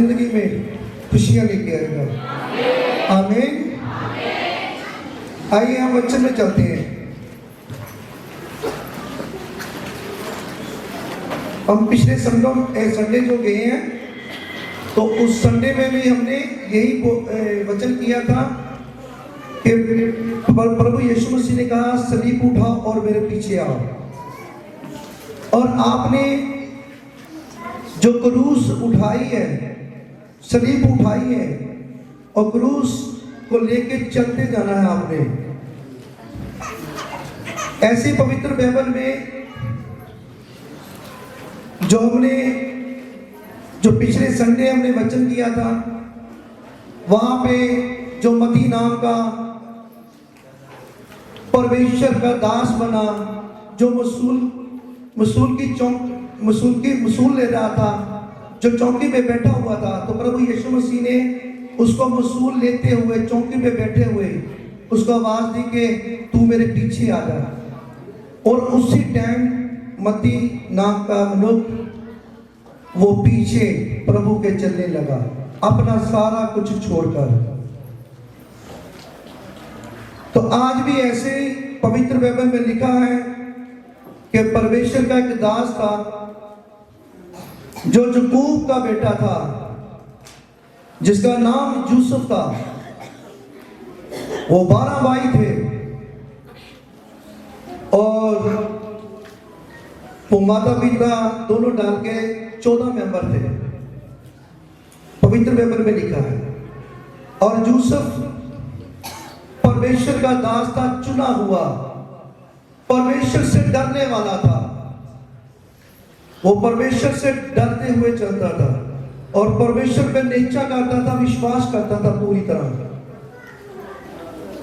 जिंदगी में खुशियां लेके आएगा। आमीन। आइए हम वचन में चलते हैं। हम पिछले संडे जो गए हैं, तो उस संडे में भी हमने यही वचन किया था कि प्रभु यीशु मसीह ने कहा सलीब उठाओ और मेरे पीछे आओ। और आपने जो क्रूस उठाई है, सलीब उठाई है और क्रूस को लेके चलते जाना है आपने। ऐसे पवित्र बाइबल में जो पिछले संडे हमने वचन किया था, वहां पे जो मती नाम का परमेश्वर का दास बना, जो मसूल ले रहा था, जो चौकी पे बैठा हुआ था, तो प्रभु यीशु मसीह ने उसको मसूल लेते हुए चौकी पे बैठे हुए उसको आवाज दी कि तू मेरे पीछे आ जा। और उसी टाइम मती नाम का मनुष्य वो पीछे प्रभु के चलने लगा, अपना सारा कुछ छोड़कर। तो आज भी ऐसे पवित्र बाइबल में लिखा है कि परमेश्वर का एक दास था जो यकूब का बेटा था, जिसका नाम यूसुफ था। वो 12 भाई थे और वो माता पिता दोनों डाल के 14 मेंबर थे, पवित्र बाइबल में लिखा है। और यूसुफ परमेश्वर का दास था, चुना हुआ, परमेश्वर से डरने वाला था। वो परमेश्वर से डरते हुए चलता था और परमेश्वर पे नीचा करता था, विश्वास करता था पूरी तरह।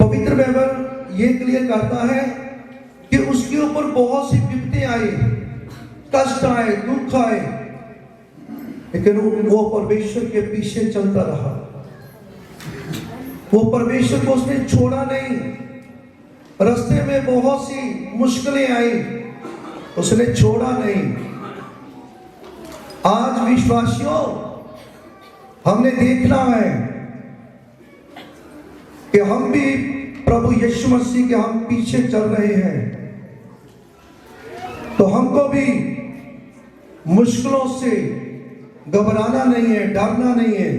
पवित्र बाइबल ये क्लियर करता है कि उसके ऊपर बहुत सी विपत्ति आई, कष्ट आए, दुख आए, लेकिन वो परमेश्वर के पीछे चलता रहा। वो परमेश्वर को उसने छोड़ा नहीं। रास्ते में बहुत सी मुश्किलें आई, उसने छोड़ा नहीं। आज विश्वासियों, हमने देखना है कि हम भी प्रभु यीशु मसीह के हम पीछे चल रहे हैं, तो हमको भी मुश्किलों से घबराना नहीं है, डरना नहीं है,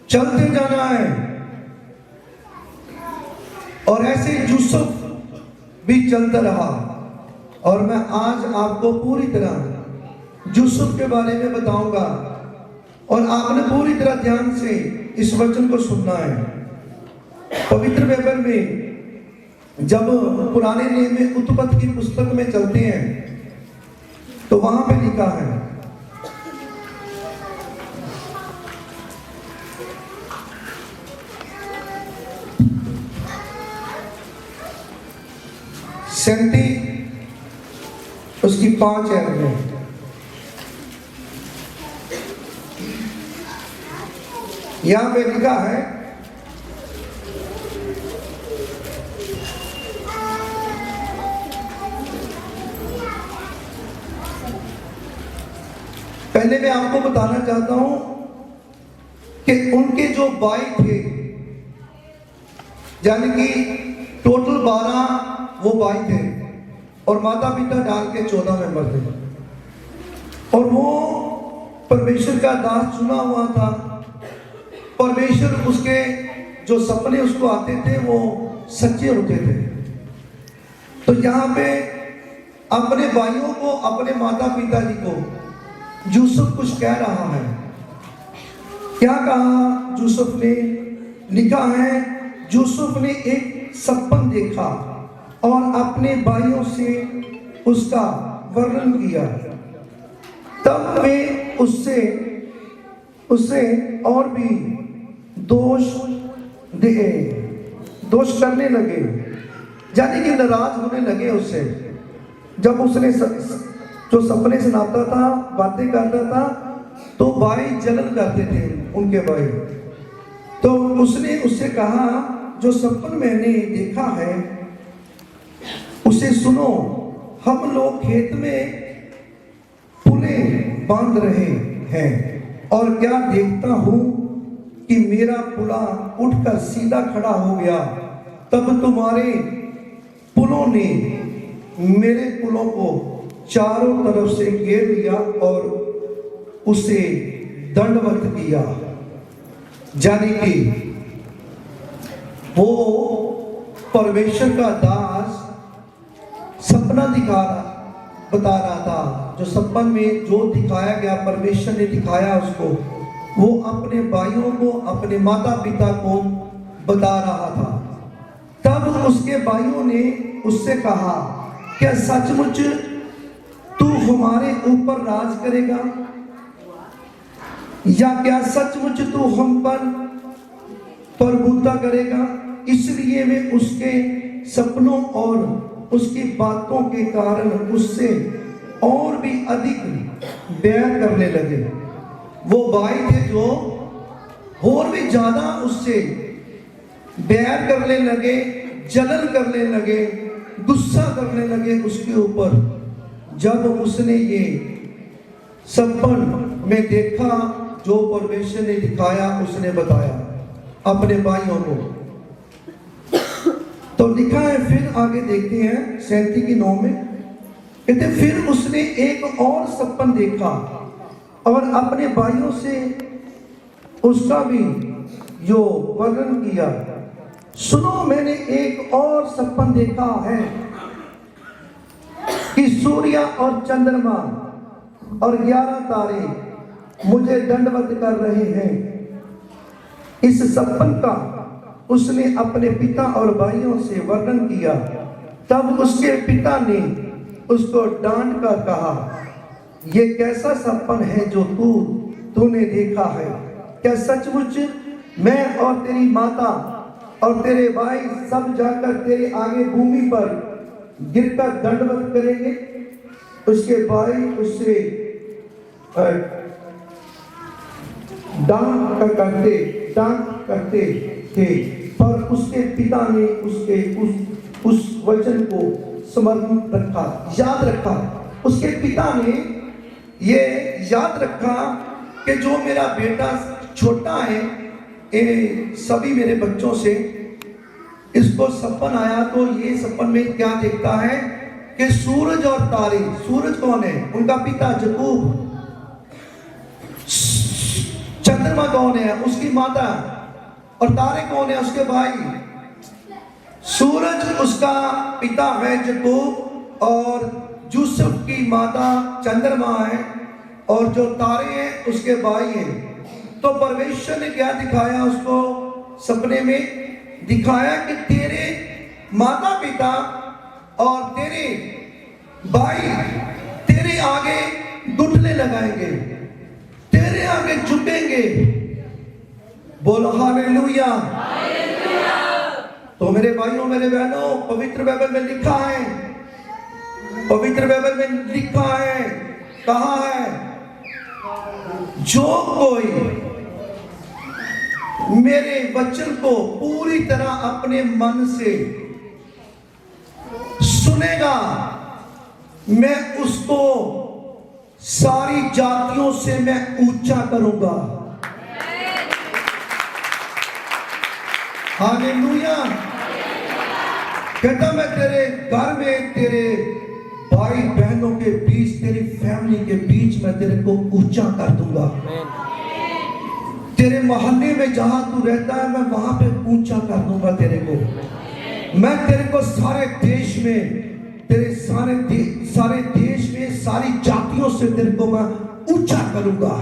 चलते जाना है। और ऐसे यूसुफ भी चलता रहा। और मैं आज आपको पूरी तरह यूसुफ के बारे में बताऊंगा और आपने पूरी तरह ध्यान से इस वचन को सुनना है। पवित्र बाइबल में जब पुराने नियम में उत्पत्ति की पुस्तक में चलते हैं, तो वहां पे लिखा है, सेंटी उसकी 5 है। यहां पे लिखा है, पहले मैं आपको बताना चाहता हूं कि उनके जो भाई थे, यानी कि टोटल 12 वो भाई थे और माता पिता डाल के 14 मेंबर थे। और वो परमेश्वर का दास चुना हुआ था। परमेश्वर उसके जो सपने उसको आते थे वो सच्चे होते थे। तो यहाँ पे अपने भाइयों को, अपने माता पिता जी को यूसुफ कुछ कह रहा है। क्या कहा यूसुफ ने? लिखा है, यूसुफ ने एक सपन देखा और अपने भाइयों से उसका वर्णन किया। तब वे उससे और भी दोष करने लगे, यानी कि नाराज होने लगे उससे। जब उसने जो सपने सुनाता था, बातें करता था, तो भाई जलन करते थे उनके भाई। तो उसने उससे कहा, जो सपन मैंने देखा है उसे सुनो। हम लोग खेत में पुले बांध रहे हैं और क्या देखता हूं कि मेरा पुला उठकर सीधा खड़ा हो गया, तब तुम्हारे पुलों ने मेरे पुलों को चारों तरफ से घेर लिया और उसे दंडवत किया। जाने कि वो परमेश्वर का दास सपना बता रहा था, जो सपन में जो दिखाया गया, परमेश्वर ने दिखाया उसको, वो अपने भाइयों को, अपने माता पिता को बता रहा था। तब उसके भाइयों ने उससे कहा, क्या सचमुच तू हमारे ऊपर राज करेगा, या क्या सचमुच तू हम पर प्रभुता करेगा? इसलिए वे उसके सपनों और उसकी बातों के कारण उससे और भी अधिक बैर करने लगे। वो भाई थे जो और भी ज्यादा उससे बैर करने लगे, जलन करने लगे, गुस्सा करने लगे उसके ऊपर। जब उसने ये सपन में देखा जो परमेश्वर ने दिखाया, उसने बताया अपने भाइयों को। तो लिखा है, फिर आगे देखते हैं 37:9 में, कहते फिर उसने एक और सपन देखा और अपने भाइयों से उसका भी जो वर्णन किया। सुनो, मैंने एक और सपन देखा है कि सूर्य और चंद्रमा और 11 तारे मुझे दंडवत कर रहे हैं। इस सपन का उसने अपने पिता और भाइयों से वर्णन किया। तब उसके पिता ने उसको डांट कर कहा, ये कैसा सपन है जो तूने देखा है? क्या सचमुच मैं और तेरी माता और तेरे भाई सब जाकर तेरे आगे भूमि पर गिरकर दंडवत करेंगे? उसके भाई उससे डांट करते थे, पर उसके पिता ने उसके उस वचन को स्मरण रखा, याद रखा। उसके पिता ने ये याद रखा कि जो मेरा बेटा छोटा है, सभी मेरे बच्चों से इसको सपन आया, तो ये सपन में क्या देखता है कि सूरज और तारे। सूरज कौन है? उनका पिता याकूब। चंद्रमा कौन है? उसकी माता। और तारे कौन है? उसके भाई। सूरज उसका पिता है याकूब, और यूसुफ की माता चंद्रमा है, और जो तारे हैं उसके भाई हैं। तो परमेश्वर ने क्या दिखाया उसको सपने में? दिखाया कि तेरे माता पिता और तेरे भाई तेरे आगे घुटने लगाएंगे, तेरे आगे झुकेंगे। बोलो हालेलुया। तो मेरे भाइयों, मेरे बहनों, पवित्र बाइबल में लिखा है, पवित्र बाइबल में लिखा है, कहा है, जो कोई मेरे वचन को पूरी तरह अपने मन से सुनेगा, मैं उसको सारी जातियों से मैं ऊंचा करूंगा। हालेलुया। कहता मैं तेरे घर में, तेरे भाई बहनों के बीच, तेरी फैमिली के बीच मैं तेरे को ऊंचा कर दूंगा। तेरे मोहल्ले में जहां तू रहता है, मैं वहां पे ऊंचा कर दूंगा तेरे को। मैं तेरे को सारे देश में, तेरे सारे देश में सारी जातियों से तेरे को मैं ऊंचा करूंगा।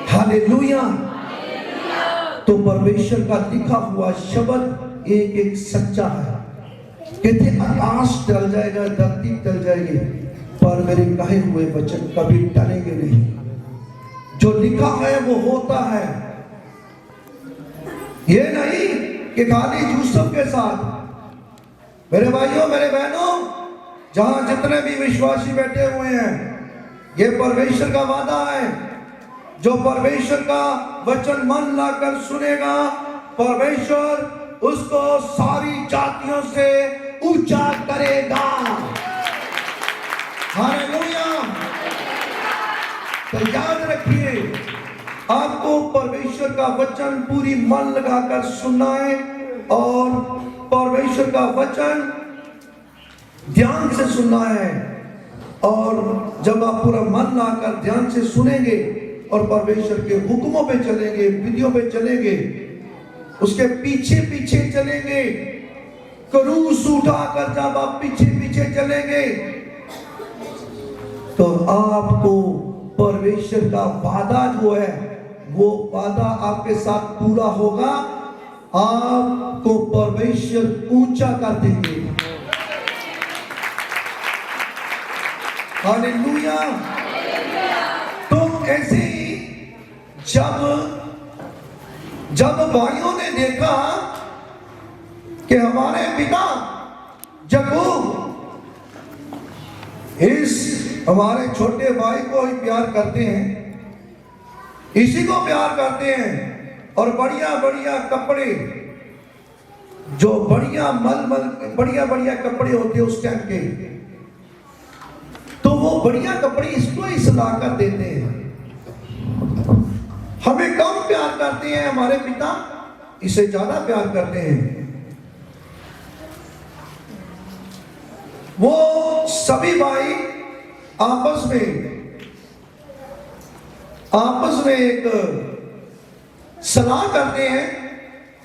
हालेलुया। तो परमेश्वर का लिखा हुआ शब्द एक एक सच्चा है। कहते आकाश टल जाएगा, धरती टल जाएगी, पर मेरे कहे हुए वचन कभी टलेंगे नहीं। जो लिखा है वो होता है। ये नहीं कि खाली यूसुफ के साथ। मेरे भाइयों, मेरे बहनों, जहां जितने भी विश्वासी बैठे हुए हैं, ये परमेश्वर का वादा है। जो परमेश्वर का वचन मन लाकर सुनेगा, परमेश्वर उसको सारी जातियों से ऊंचा करेगा। हालेलुया। तो याद रखिए, आपको परमेश्वर का वचन पूरी मन लगाकर सुनना है और परमेश्वर का वचन ध्यान से सुनना है। और जब आप पूरा मन लगाकर ध्यान से सुनेंगे और परमेश्वर के हुक्मों पे चलेंगे, विधियों पे चलेंगे, उसके पीछे पीछे चलेंगे, क्रूस उठाकर जब आप पीछे पीछे चलेंगे तो आपको परमेश्वर का वादा जो है वो वादा आपके साथ पूरा होगा। आपको परमेश्वर ऊंचा कर देंगे। हालेलुया। तो ऐसे ही जब भाइयों ने देखा कि हमारे पिता याकूब इस हमारे छोटे भाई को ही प्यार करते हैं, इसी को प्यार करते हैं, और बढ़िया बढ़िया कपड़े, जो बढ़िया बढ़िया बढ़िया कपड़े होते उस टाइम के, तो वो बढ़िया कपड़े इसको ही सिलाकर देते हैं। हमें कम प्यार करते हैं, हमारे पिता इसे ज्यादा प्यार करते हैं। वो सभी भाई आपस में एक सलाह करते हैं,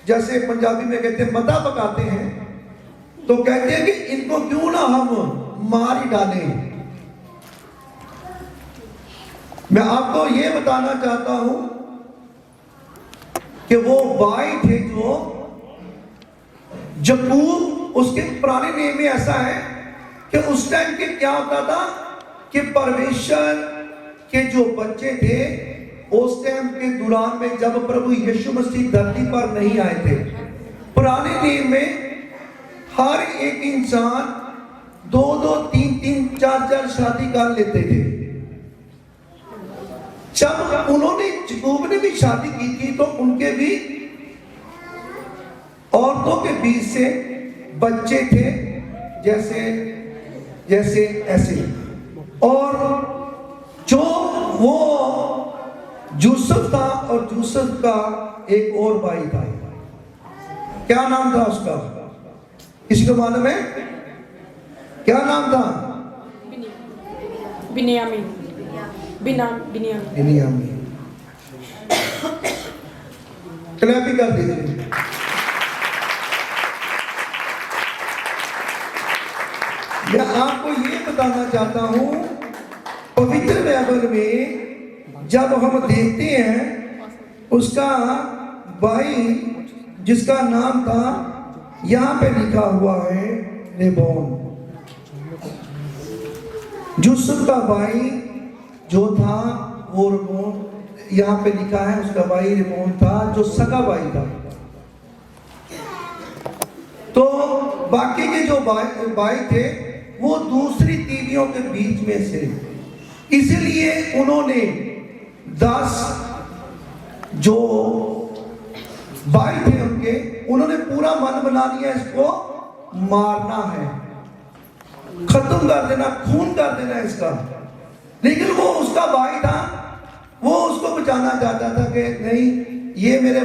जैसे पंजाबी में कहते हैं मता पकाते हैं। तो कहते हैं कि इनको क्यों ना हम मार ही डालें। मैं आपको यह बताना चाहता हूं कि वो भाई थे जो याकूब, उसके पुराने नेम में ऐसा है कि उस टाइम के क्या होता था कि परमेश्वर के जो बच्चे थे उस टाइम के दौरान में, जब प्रभु यीशु मसीह धरती पर नहीं आए थे, पुराने नियम में हर एक इंसान 2-2, 3-3, 4-4 शादी कर लेते थे। जब उन्होंने याकूब ने भी शादी की थी तो उनके भी औरतों के बीच से बच्चे थे, जैसे ऐसे। और जो वो यूसुफ था, और यूसुफ का एक और भाई था, क्या नाम था उसका? किसी को मालूम है क्या नाम था? बिन्यामीन। क्लैपिंग कर दीजिए। मैं आपको ये बताना चाहता हूं, पवित्र बाइबल में जब हम देखते हैं उसका भाई जिसका नाम था, यहां पे लिखा हुआ है रेबोन। यूसुफ का भाई जो था वो रेबोन, यहां पे लिखा है उसका भाई रेबोन था, जो सगा भाई था। तो बाकी के जो भाई थे वो दूसरी तीवियों के बीच में से, इसलिए उन्होंने 10 जो भाई थे उनके, उन्होंने पूरा मन बना लिया इसको मारना है, खत्म कर देना, खून कर देना इसका। लेकिन वो उसका भाई था, वो उसको बचाना चाहता था कि नहीं, ये मेरे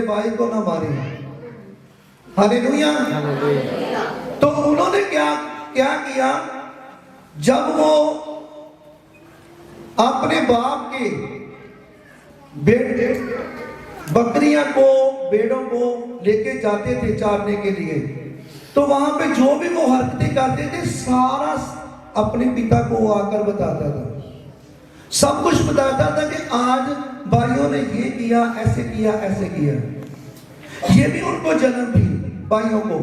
भाई को ना मारे। हालेलुया। तो उन्होंने क्या किया, जब वो अपने बाप के बेटे बकरियां को, भेड़ों को लेके जाते थे चारने के लिए, तो वहां पे जो भी वो हरकतें करते थे सारा अपने पिता को आकर बताता था, सब कुछ बताता था कि आज भाइयों ने ये किया, ऐसे किया, ऐसे किया। ये भी उनको जलन थी भाइयों को।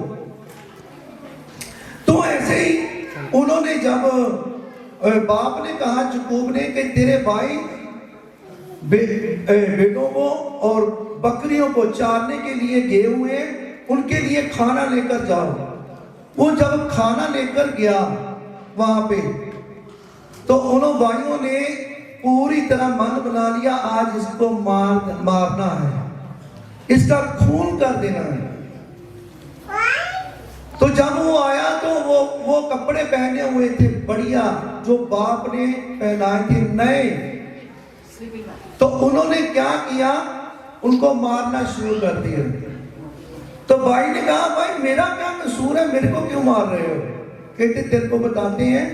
तो ऐसे ही उन्होंने, जब बाप ने कहा याकूब ने कि तेरे भाई बेटों को और बकरियों को चारने के लिए गए हुए, उनके लिए खाना लेकर जाओ। वो जब खाना लेकर गया वहां पे, तो उन भाइयों ने पूरी तरह मन बना लिया, आज इसको मारना है, इसका खून कर देना है। तो जब वो आया तो वो कपड़े पहने हुए थे बढ़िया, जो बाप ने पहनाए थे, नए तो उन्होंने क्या किया, उनको मारना शुरू कर दिया। तो भाई ने कहा, भाई मेरा क्या कसूर है, मेरे को क्यों मार रहे हो? कहते तेरे को बताते हैं,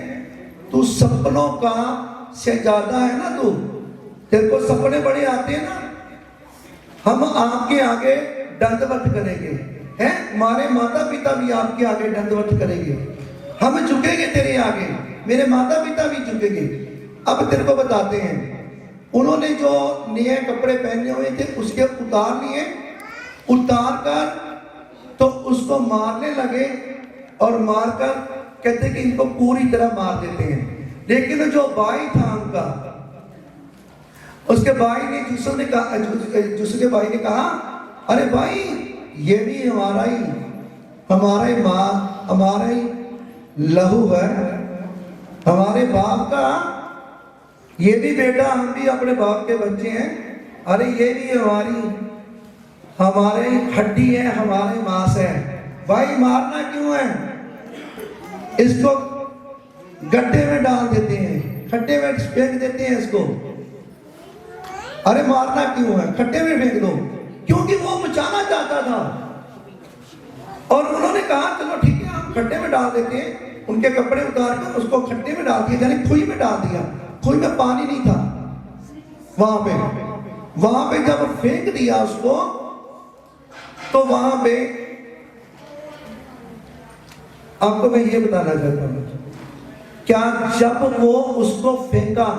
तू सपनों का से ज्यादा है ना, तू तेरे को सपने बड़े आते हैं ना, हम आपके आगे दंडवत करेंगे, हैं हमारे माता पिता भी आपके आगे दंडवत करेंगे, हम झुकेंगे तेरे आगे, मेरे माता पिता भी झुकेंगे। अब तेरे को बताते हैं, उन्होंने जो नए कपड़े पहने हुए थे उसके उतार लिए, उतार कर तो उसको मारने लगे, और मारकर कहते कि इनको पूरी तरह मार देते हैं। लेकिन जो भाई था उनका, उसके भाई ने यूसुफ के भाई ने कहा, अरे भाई ये भी हमारा ही माँ, हमारा ही लहू है, हमारे बाप का, ये भी बेटा, हम भी अपने बाप के बच्चे हैं, अरे ये भी हमारे हड्डी है, हमारे मांस है, भाई मारना क्यों है? इसको गड्ढे में डाल देते हैं, खड्डे में फेंक देते हैं इसको। अरे मारना क्यों है, खड्डे में फेंक दो, क्योंकि वो बचाना चाहता था। और उन्होंने कहा चलो ठीक है, हम खड्डे में डाल देते हैं। उनके कपड़े उतार कर उसको खड्डे में डाल दिया, यानी खुई में डाल दिया। खुई में पानी नहीं था वहां पे जब फेंक दिया उसको, तो वहां पे आपको मैं ये बताना चाहता हूं, क्या जब वो उसको फेंका,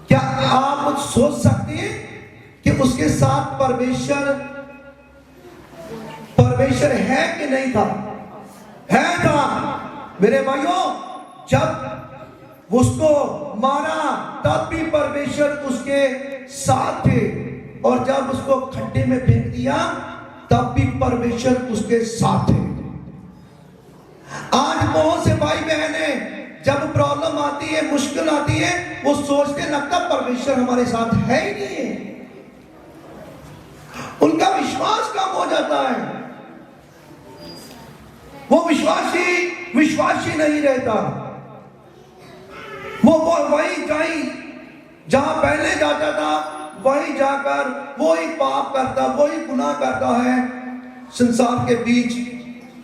क्या आप सोच सकते हैं कि उसके साथ परमेश्वर है कि नहीं था? है था मेरे भाइयों। जब उसको मारा तब भी परमेश्वर उसके साथ थे, और जब उसको खड्डे में फेंक दिया तब भी परमेश्वर उसके साथ थे। आज बहुत से भाई बहने जब प्रॉब्लम आती है, मुश्किल आती है, वो सोचते लगता परमेश्वर हमारे साथ है ही नहीं है, उनका विश्वास कम हो जाता है, वो विश्वासी नहीं रहता। वो वही जहां पहले जाता था, वही जाकर वही पाप करता, वही गुनाह करता है संसार के बीच,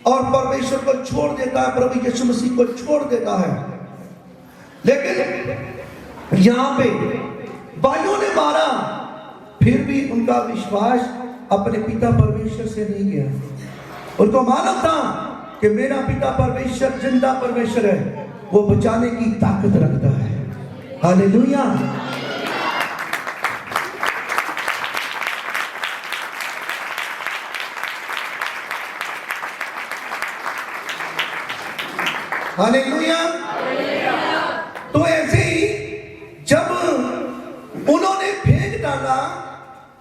और परमेश्वर को छोड़ देता है, प्रभु यीशु मसीह को छोड़ देता है। लेकिन यहां पे भाइयों ने मारा, फिर भी उनका विश्वास अपने पिता परमेश्वर से नहीं गया। उनको मालूम था कि मेरा पिता परमेश्वर जिंदा परमेश्वर है, वो बचाने की ताकत रखता है। हालेलुया। हालेलुया। तो ऐसे ही जब उन्होंने फेंक डाला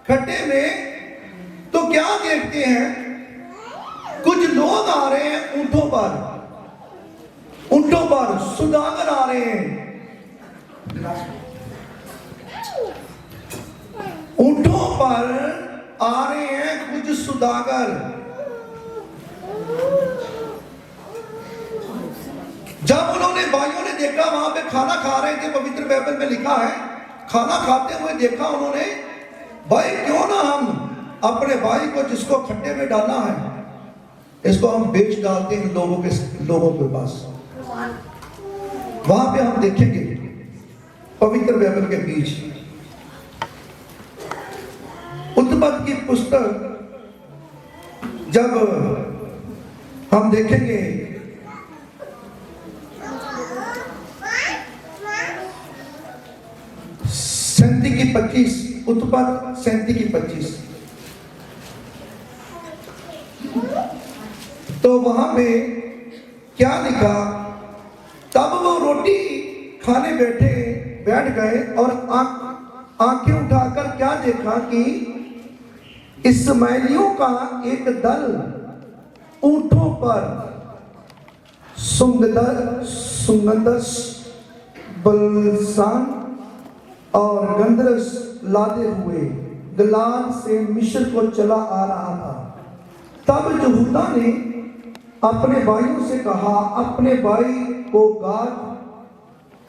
खड्डे में, तो क्या देखते हैं, कुछ लोग आ रहे हैं ऊंटों पर सुदागर आ रहे हैं, ऊंटों पर आ रहे हैं कुछ सुदागर। जब उन्होंने भाइयों ने देखा, वहां पे खाना खा रहे थे, पवित्र बाइबल में लिखा है, खाना खाते हुए देखा उन्होंने, भाई क्यों ना हम अपने भाई को जिसको खड्डे में डाला है, इसको हम बेच डालते हैं लोगों के पास। वहां पे हम देखेंगे पवित्र बाइबल के बीच उत्पत्ति की पुस्तक, जब हम देखेंगे 37:25, उत्पत्ति 37:25, तो वहां पे क्या लिखा, तब वो रोटी खाने बैठ गए और आंखें उठाकर क्या देखा कि इस्माइलियों का एक दल ऊंटों पर सुगंधस बलसान और गंधरस लादे हुए गलाद से मिस्र को चला आ रहा था। तब यहूदा ने अपने भाइयों से कहा, अपने भाई को गाद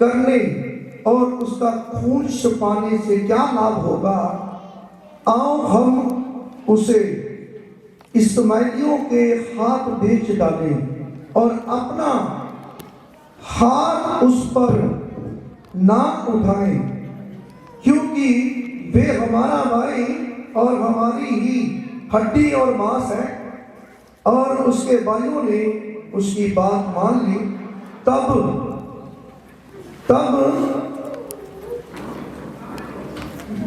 करने और उसका खून छुपाने से क्या लाभ होगा? आओ हम उसे इस्माइलियों के हाथ बेच डालें और अपना हाथ उस पर ना उठाएं, क्योंकि वे हमारा भाई और हमारी ही हड्डी और मांस है। और उसके भाइयों ने उसकी बात मान ली। तब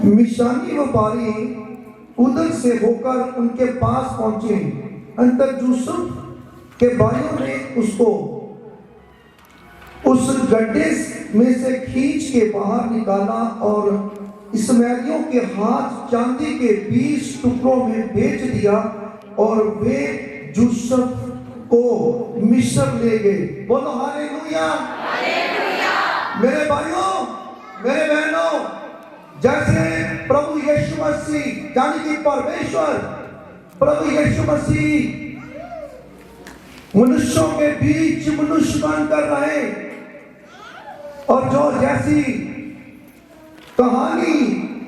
मिशानी व्यापारी उधर से होकर उनके पास पहुंचे। अंतर यूसुफ के भाइयों ने उसको उस गड्ढे में से खींच के बाहर निकाला और इस्माइलियों के हाथ चांदी के 20 टुकड़ों में बेच दिया और वे यूसुफ को मिस्र ले गए। बोलो हालेलुया। मेरे भाइयों, मेरे बहनों, जैसे प्रभु यीशु मसीह यानी कि परमेश्वर प्रभु यीशु मसीह मनुष्यों के बीच मनुष्य बनकर रहे, और जो जैसी कहानी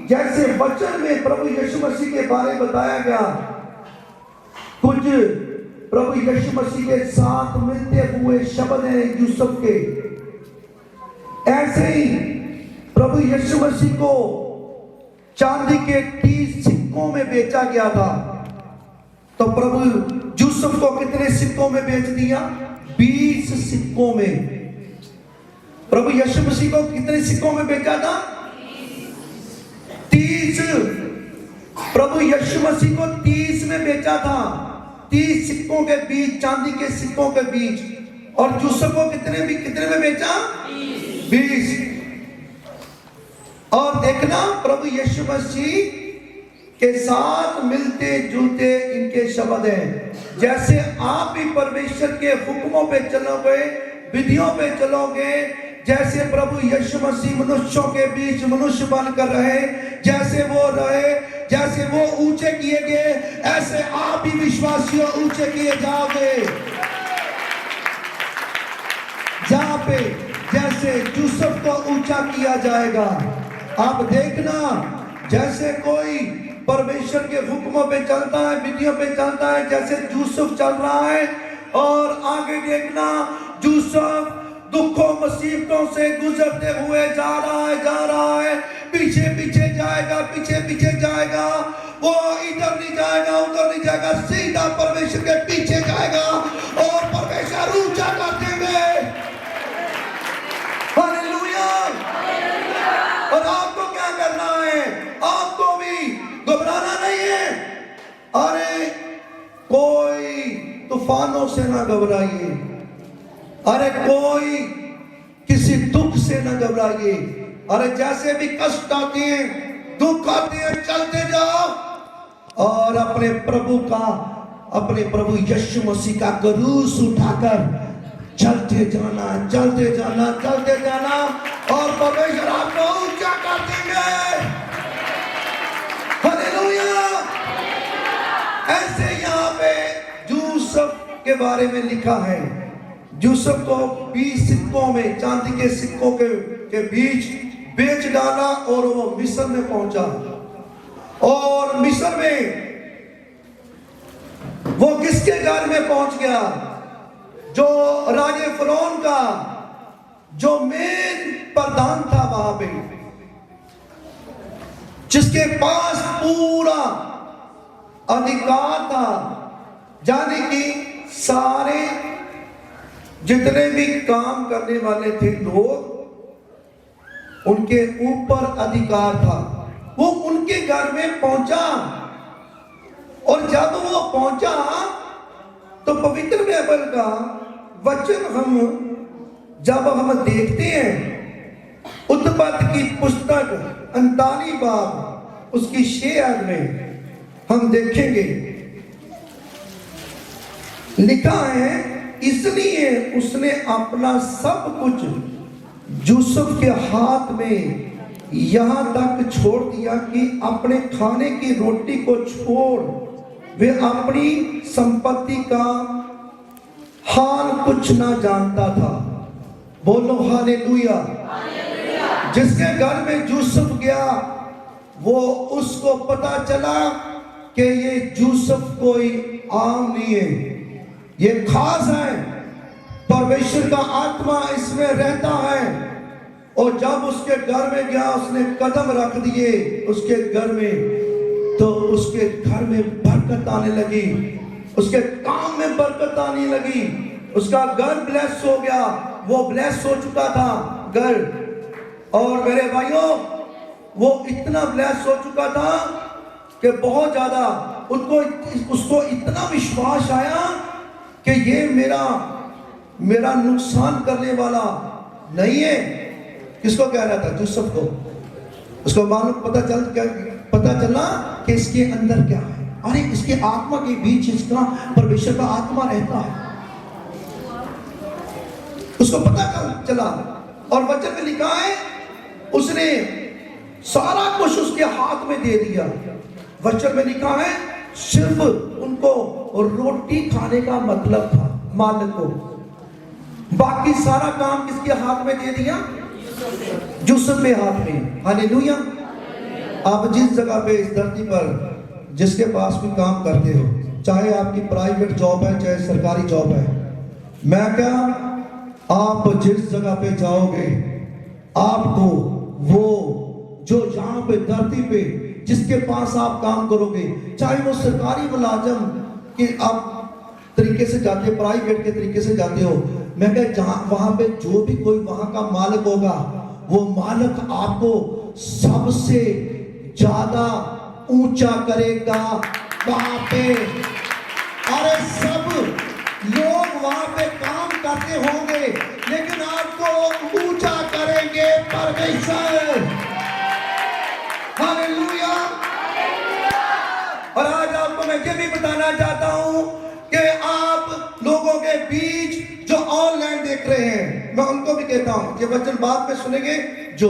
जैसे वचन में प्रभु यीशु मसीह के बारे में बताया गया, कुछ प्रभु यीशु मसीह के साथ मिलते हुए शब्द हैं यूसुफ के, ऐसे ही प्रभु यीशु मसीह को चांदी के 30 सिक्कों में बेचा गया था। तो प्रभु यूसुफ को कितने सिक्कों में बेच दिया? 20 सिक्कों में। प्रभु यीशु मसीह को कितने सिक्कों में बेचा था? 30। प्रभु यीशु मसीह को 30 में बेचा था, 30 सिक्कों के बीच, चांदी के सिक्कों के बीच। और यूसुफ को कितने में बेचा? 20। और देखना, प्रभु यीशु मसीह के साथ मिलते जुलते इनके शब्द हैं। जैसे आप भी परमेश्वर के हुक्मों पे चलोगे, विधियों पे चलोगे, जैसे प्रभु यीशु मसीह मनुष्यों के बीच मनुष्य बनकर रहे, जैसे वो रहे, जैसे वो ऊंचे किए गए, ऐसे आप भी विश्वासियों ऊंचे किए जाओगे। जहां पे जैसे यूसुफ को ऊंचा किया जाएगा। आप देखना, जैसे कोई परमेश्वर के हुक्मों पे चलता है, विधियों पे चलता है, जैसे यूसुफ चल रहा है, और आगे देखना यूसुफ दुखों मुसीबतों से गुजरते हुए जा रहा है, पीछे पीछे जाएगा, वो इधर नहीं जाएगा, उधर नहीं जाएगा, सीधा परमेश्वर के पीछे जाएगा और परमेश्वर ऊंचा करते हुए। हालेलुया। और आपको क्या करना है? आपको भी घबराना नहीं है। अरे कोई तूफानों से ना घबराइए, अरे कोई किसी दुख से ना घबराइए। अरे जैसे भी कष्ट आते हैं, दुख आते हैं, चलते जाओ और अपने प्रभु यीशु मसीह का क्रूस उठाकर चलते जाना और परमेश्वर आपको ऊंचा कर देंगे। हालेलुया। ऐसे यहाँ पे यूसुफ के बारे में लिखा है, यूसुफ को 20 सिक्कों में, चांदी के सिक्कों के बीच बेच डाला और वो मिस्र में पहुंचा। और मिस्र में वो किसके घर में पहुंच गया? जो राजे फिरौन का जो मेन प्रधान था वहां पे, जिसके पास पूरा अधिकार था, यानी कि सारे जितने भी काम करने वाले थे लोग, उनके ऊपर अधिकार था। वो उनके घर में पहुंचा, और जब वो पहुंचा तो पवित्र बाइबल का वचन जब हम देखते हैं, उत्पत्ति की पुस्तक 39 बाब उसकी 6 आयत में हम देखेंगे, लिखा है, इसलिए उसने अपना सब कुछ यूसुफ के हाथ में यहां तक छोड़ दिया कि अपने खाने की रोटी को छोड़ वे अपनी संपत्ति का हाल कुछ ना जानता था। बोलो हालेलुया। जिसके घर में यूसुफ गया वो उसको पता चला कि ये यूसुफ कोई आम नहीं है, ये खास है, परमेश्वर का आत्मा इसमें रहता है। और जब उसके घर में गया, उसने कदम रख दिए उसके घर में, तो उसके घर में बरकत आने लगी, उसके काम में बरकत आने लगी, उसका घर ब्लेस हो गया, वो ब्लेस हो चुका था घर। और मेरे भाइयों, वो इतना ब्लेस हो चुका था कि बहुत ज्यादा उसको इतना विश्वास आया कि ये मेरा नुकसान करने वाला नहीं है। किसको कह रहा था? यूसुफ को। उसको मालूम पता चला कि इसके अंदर क्या है। अरे इसके आत्मा के बीच इसका परमेश्वर का आत्मा रहता है, उसको पता चला। और वचन में लिखा है उसने सारा कुछ उसके हाथ में दे दिया। वचन में लिखा है सिर्फ उनको रोटी खाने का मतलब था मालिक को, बाकी सारा काम किसके हाथ में दे दिया? यूसुफ के हाथ में। हालेलुया। आप जिस जगह पे इस धरती पर जिसके पास भी काम करते हो, चाहे आपकी प्राइवेट जॉब है चाहे सरकारी जॉब है, मैं क्या, आप जिस जगह पे जाओगे आपको वो जो यहाँ पे धरती पे जिसके पास आप काम करोगे, चाहे वो सरकारी मुलाजम के आप तरीके से जाते हो, प्राइवेट के तरीके से जाते हो, मैं कह जहां वहां पे जो भी कोई वहां का मालिक होगा, वो मालिक आपको सबसे ज्यादा ऊंचा करेगा वहां पे। अरे सब लोग वहां पे काम करते होंगे लेकिन आपको ऊंचा करेंगे परमेश्वर। हालेलुया। और आज आपको मैं ये भी बताना चाहता हूं कि आप लोगों के बीच जो ऑनलाइन देख रहे हैं, मैं उनको भी कहता हूं, ये वचन बाद में सुनेंगे, जो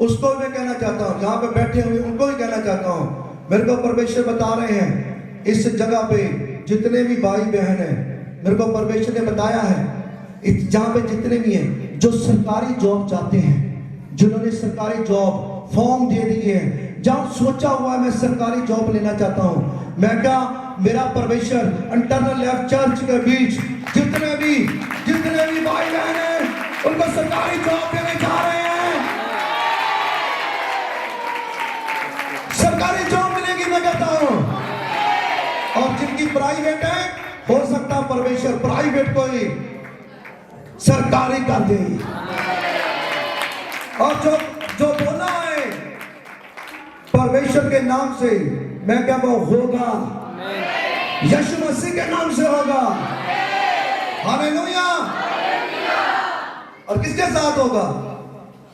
उसको मैं कहना चाहता हूं, जहां पे बैठे हुए उनको भी कहना चाहता हूं, मेरे को परमेश्वर बता रहे हैं इस जगह पे जितने भी भाई बहन हैं, मेरे को परमेश्वर ने बताया है जहां पे जितने भी हैं जो सरकारी जॉब चाहते हैं, जिन्होंने सरकारी जॉब फॉर्म दे दिए हैं, जहां सोचा हुआ है मैं सरकारी जॉब लेना चाहता हूं, मैं क्या, मेरा परमेश्वर इंटरनल लाइफ चर्च के बीच जितने भी भाई बहन हैं उनको सरकारी जॉब देने जा रहे हैं। सरकारी जॉब मिलेगी मैं कहता हूं। और जिनकी प्राइवेट है, हो सकता है परमेश्वर प्राइवेट को ही सरकारी कर दे। और जो बोला है परमेश्वर के नाम से, मैं क्या, वो होगा, यीशु मसीह के नाम से होगा। हालेलुया। और किसके साथ होगा?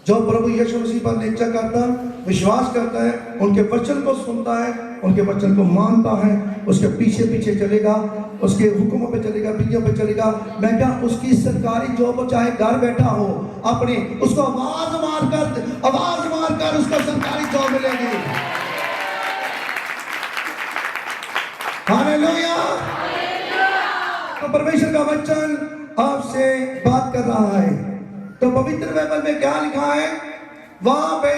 जो प्रभु यीशु मसीह पर निश्चय करता है, विश्वास करता है, उनके वचन को सुनता है, उनके वचन को मानता है, उसके पीछे पीछे चलेगा, उसके हुक्मों पे चलेगा, विधियों पे चलेगा, मैं क्या, उसकी सरकारी जॉब हो चाहे घर बैठा हो, अपने उसको आवाज मारकर उसको सरकारी जॉब मिलेगी। हालेलुया। तो परमेश्वर का वचन आपसे बात कर रहा है। तो पवित्र बाइबल में क्या लिखा है? वहां पे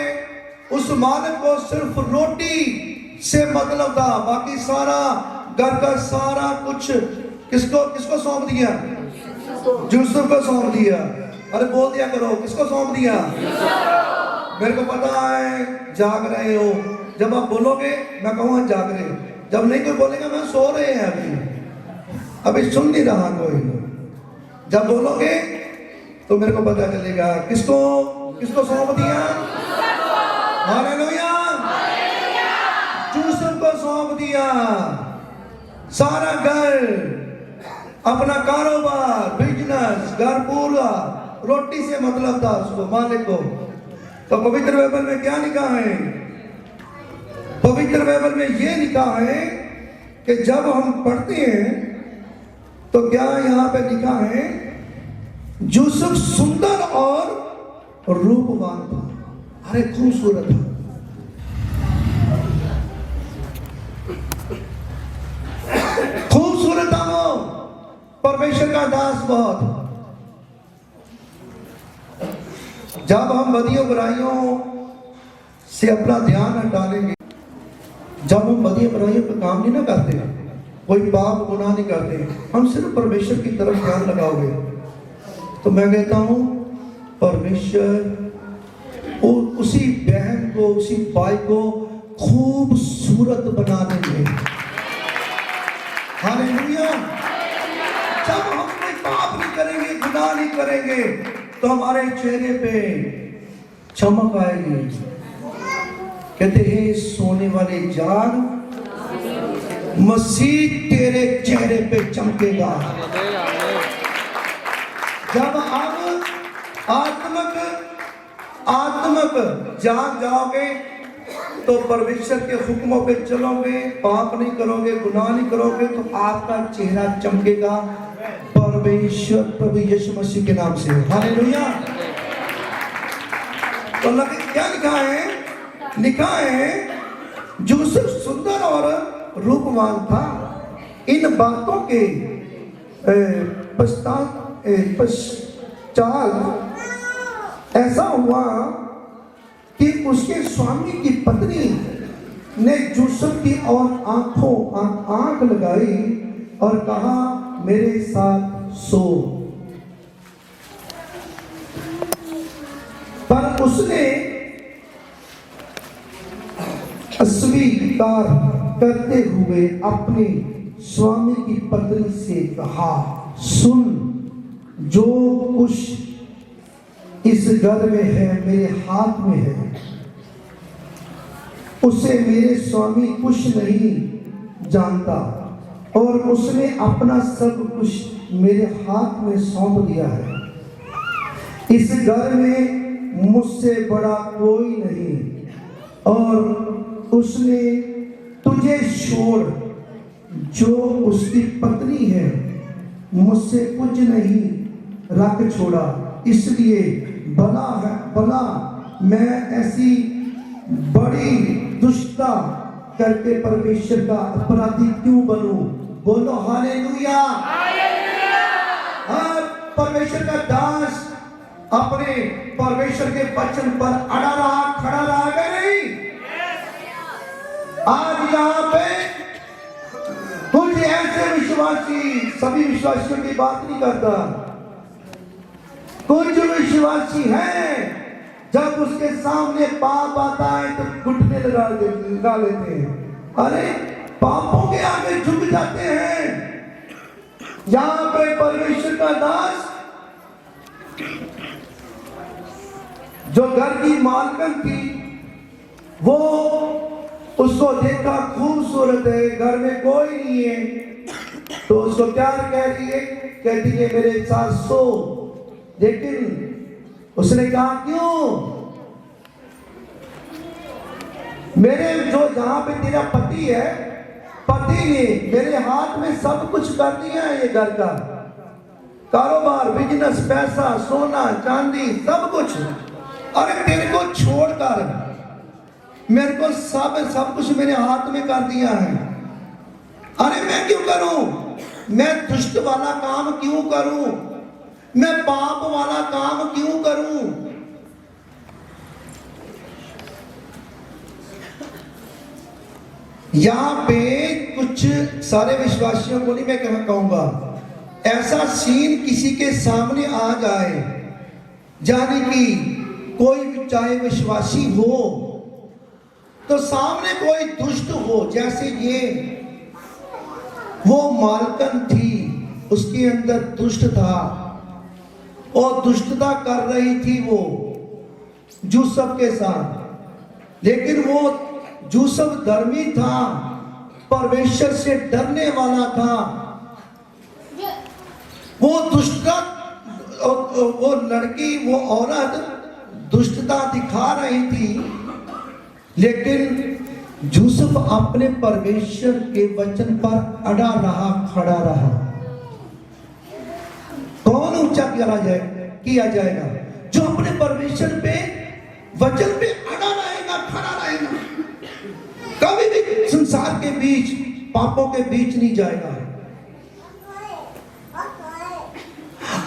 उस मालिक को सिर्फ रोटी से मतलब था, बाकी सारा घर का सारा कुछ किसको सौंप दिया? यूसुफ को सौंप दिया। अरे बोल दिया करो, किसको सौंप दिया? मेरे को पता है जाग रहे हो, जब आप बोलोगे मैं कहूँगा जाग रहे, जब नहीं कोई बोलेगा मैं सो रहे हैं अभी सुन नहीं रहा कोई, जब बोलोगे तो मेरे को पता चलेगा किसको सौंप दिया। हालेलुया। यूसुफ को सौंप दिया सारा घर, अपना कारोबार, बिजनेस, घर पूरा, रोटी से मतलब था उसको, मालिक को। तो पवित्र बाइबल में क्या लिखा है? पवित्र बाइबल में ये लिखा है कि जब हम पढ़ते हैं तो क्या यहां पे लिखा है, यूसुफ सुंदर और रूपवान था। अरे खूबसूरत था, खूबसूरत था वो, परमेश्वर का दास बहुत। जब हम बदियों बुराइयों से अपना ध्यान हटालेंगे, जब हम बदियों बुराइयों पे काम नहीं ना करते, कोई पाप गुनाह नहीं करते, हम सिर्फ परमेश्वर की तरफ ध्यान लगाओगे, तो मैं कहता हूँ परमेश्वर उसी बहन को, उसी भाई को खूबसूरत बना देंगे। हालेलुया। जब हम कोई पाप नहीं करेंगे, गुनाह नहीं करेंगे, तो हमारे चेहरे पे चमक आएगी। कहते हैं सोने वाले जाग मसीह तेरे चेहरे पे चमकेगा। जब आप आत्मक जाग जाओगे तो परमेश्वर के हुक्मों पे चलोगे, पाप नहीं करोगे, गुनाह नहीं करोगे, तो आपका चेहरा चमकेगा परमेश्वर प्रभु यीशु मसीह के नाम से। हालेलुया। तो क्या लिखा है? लिखा है यूसुफ सुंदर और रूपवान था। इन बातों के पश्चात ऐसा हुआ कि उसके स्वामी की पत्नी ने यूसुफ की ओर आंख लगाई और कहा मेरे साथ सो। पर उसने अस्वीकार करते हुए अपने स्वामी की पत्नी से कहा सुन, जो कुछ इस घर में है मेरे हाथ में है, उसे मेरे स्वामी कुछ नहीं जानता और उसने अपना सब कुछ मेरे हाथ में सौंप दिया है। इस घर में मुझसे बड़ा कोई नहीं और उसने तुझे छोड़ जो उसकी पत्नी है मुझसे कुछ नहीं रख छोड़ा, इसलिए भला मैं ऐसी बड़ी दुष्टता करके परमेश्वर का अपराधी क्यों बनूं? बोलो हालेलुया। हाँ, परमेश्वर का दास अपने परमेश्वर के वचन पर अड़ा रहा, खड़ा रहा कि नहीं? आज यहाँ पे कुछ ऐसे विश्वासी, सभी विश्वासियों की बात नहीं करता, कुछ विश्वासी हैं जब उसके सामने पाप आता है तो घुटने लगा लेते हैं। अरे पापों के आगे झुक जाते हैं। यहाँ पे परमेश्वर का दास जो घर की मालकन थी, वो उसको देखा खूबसूरत है, घर में कोई नहीं है, तो उसको क्या कह रही है? कहती है मेरे साथ सो। लेकिन उसने कहा क्यों? मेरे जो जहां पे तेरा पति है, पति ने मेरे हाथ में सब कुछ कर दिया है, ये घर का कारोबार, बिजनेस, पैसा, सोना चांदी सब कुछ, अरे तेरे को छोड़कर मेरे को सब कुछ मेरे हाथ में कर दिया है। अरे मैं क्यों करूं? मैं दुष्ट वाला काम क्यों करूं? मैं पाप वाला काम क्यों करूं? यहां पे कुछ सारे विश्वासियों को नहीं मैं कहूंगा, ऐसा सीन किसी के सामने आ जाए, जाने की कोई भी चाहे विश्वासी हो तो सामने कोई दुष्ट हो, जैसे ये वो मालकन थी, उसके अंदर दुष्ट था और दुष्टता कर रही थी वो यूसुफ के साथ, लेकिन वो यूसुफ धर्मी था, परमेश्वर से डरने वाला था। वो दुष्टता, वो लड़की, वो औरत दुष्टता दिखा रही थी, लेकिन यूसुफ अपने परमेश्वर के वचन पर अड़ा रहा, खड़ा रहा। कौन ऊंचा किया जाएगा? जो अपने परमेश्वर पे वचन पे अड़ा रहेगा, खड़ा रहेगा, कभी भी संसार के बीच, पापों के बीच नहीं जाएगा।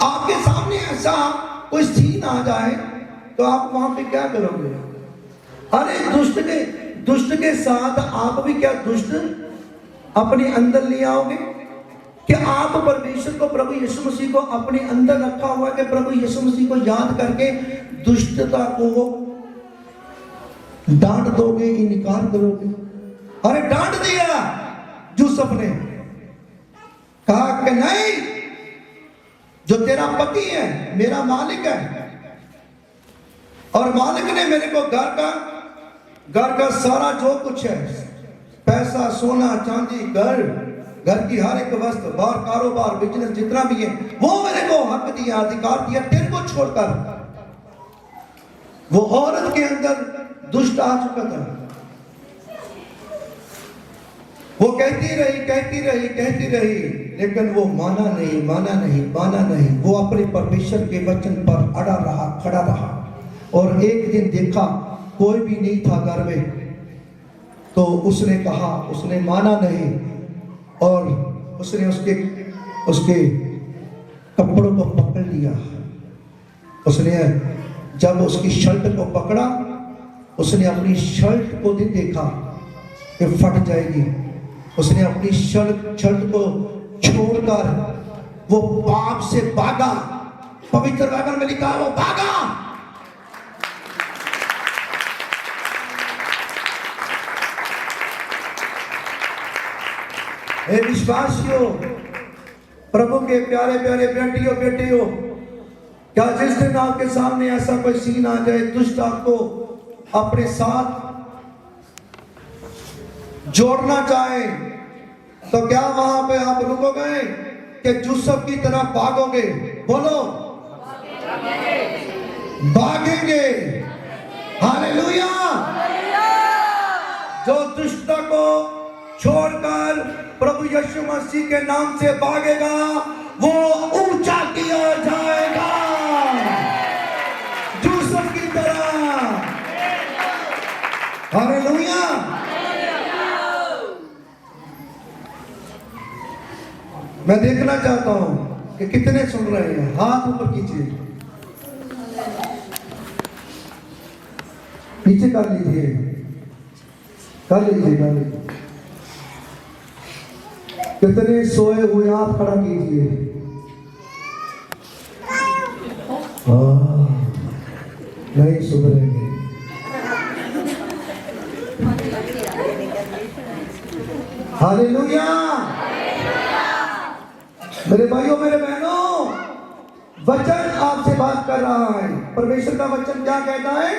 आपके सामने ऐसा कोई सीन आ जाए तो आप वहां पे क्या करोगे? अरे दुष्ट के साथ आप भी क्या दुष्ट अपने अंदर ले आओगे? कि आप परमेश्वर को, प्रभु यीशु मसीह को अपने अंदर रखा हुआ है कि प्रभु यीशु मसीह को याद करके दुष्टता को डांट दोगे, इनकार करोगे? अरे डांट दिया यूसुफ ने, कहा कि नहीं, जो तेरा पति है मेरा मालिक है, और मालिक ने मेरे को घर का सारा जो कुछ है, पैसा, सोना, चांदी, घर की हर एक वस्तु, बाहर कारोबार, बिजनेस जितना भी है, वो मेरे को हक दिया, अधिकार दिया। तेरे को छोड़कर वो औरत के अंदर दुष्ट आ चुका था। वो कहती रही, लेकिन वो माना नहीं। वो अपने परमेश्वर के वचन पर अड़ा रहा, खड़ा रहा। और एक दिन देखा कोई भी नहीं था घर में, तो उसने कहा, उसने माना नहीं, और उसने उसके कपड़ों को पकड़ लिया। उसने जब उसकी शर्ट को पकड़ा, उसने अपनी शर्ट को भी देखा कि फट जाएगी। उसने अपनी शर्ट को छोड़कर वो पाप से भागा। पवित्र बाइबल में लिखा, वो भागा। हे विश्वासियों, प्रभु के प्यारे बेटियों, क्या जिस दिन आपके सामने ऐसा कोई सीन आ जाए, दुष्ट आपको अपने साथ जोड़ना चाहे, तो क्या वहां पे आप रुकोगे कि यूसुफ की तरह भागोगे? बोलो, भागेंगे। हालेलुया। जो दुष्टता को छोड़कर प्रभु यीशु मसीह के नाम से भागेगा, वो ऊंचा किया जाएगा, यूसुफ की तरह। हालेलुया। मैं देखना चाहता हूं कि कितने सुन रहे हैं। हाथ ऊपर कीजिए, नीचे कर लीजिए। कितने सोए हुए आप खड़ा कीजिए। नहीं सुधरेंगे। हालेलुया। मेरे भाइयों, मेरे बहनों, वचन आपसे बात कर रहा है। परमेश्वर का वचन क्या कहता है?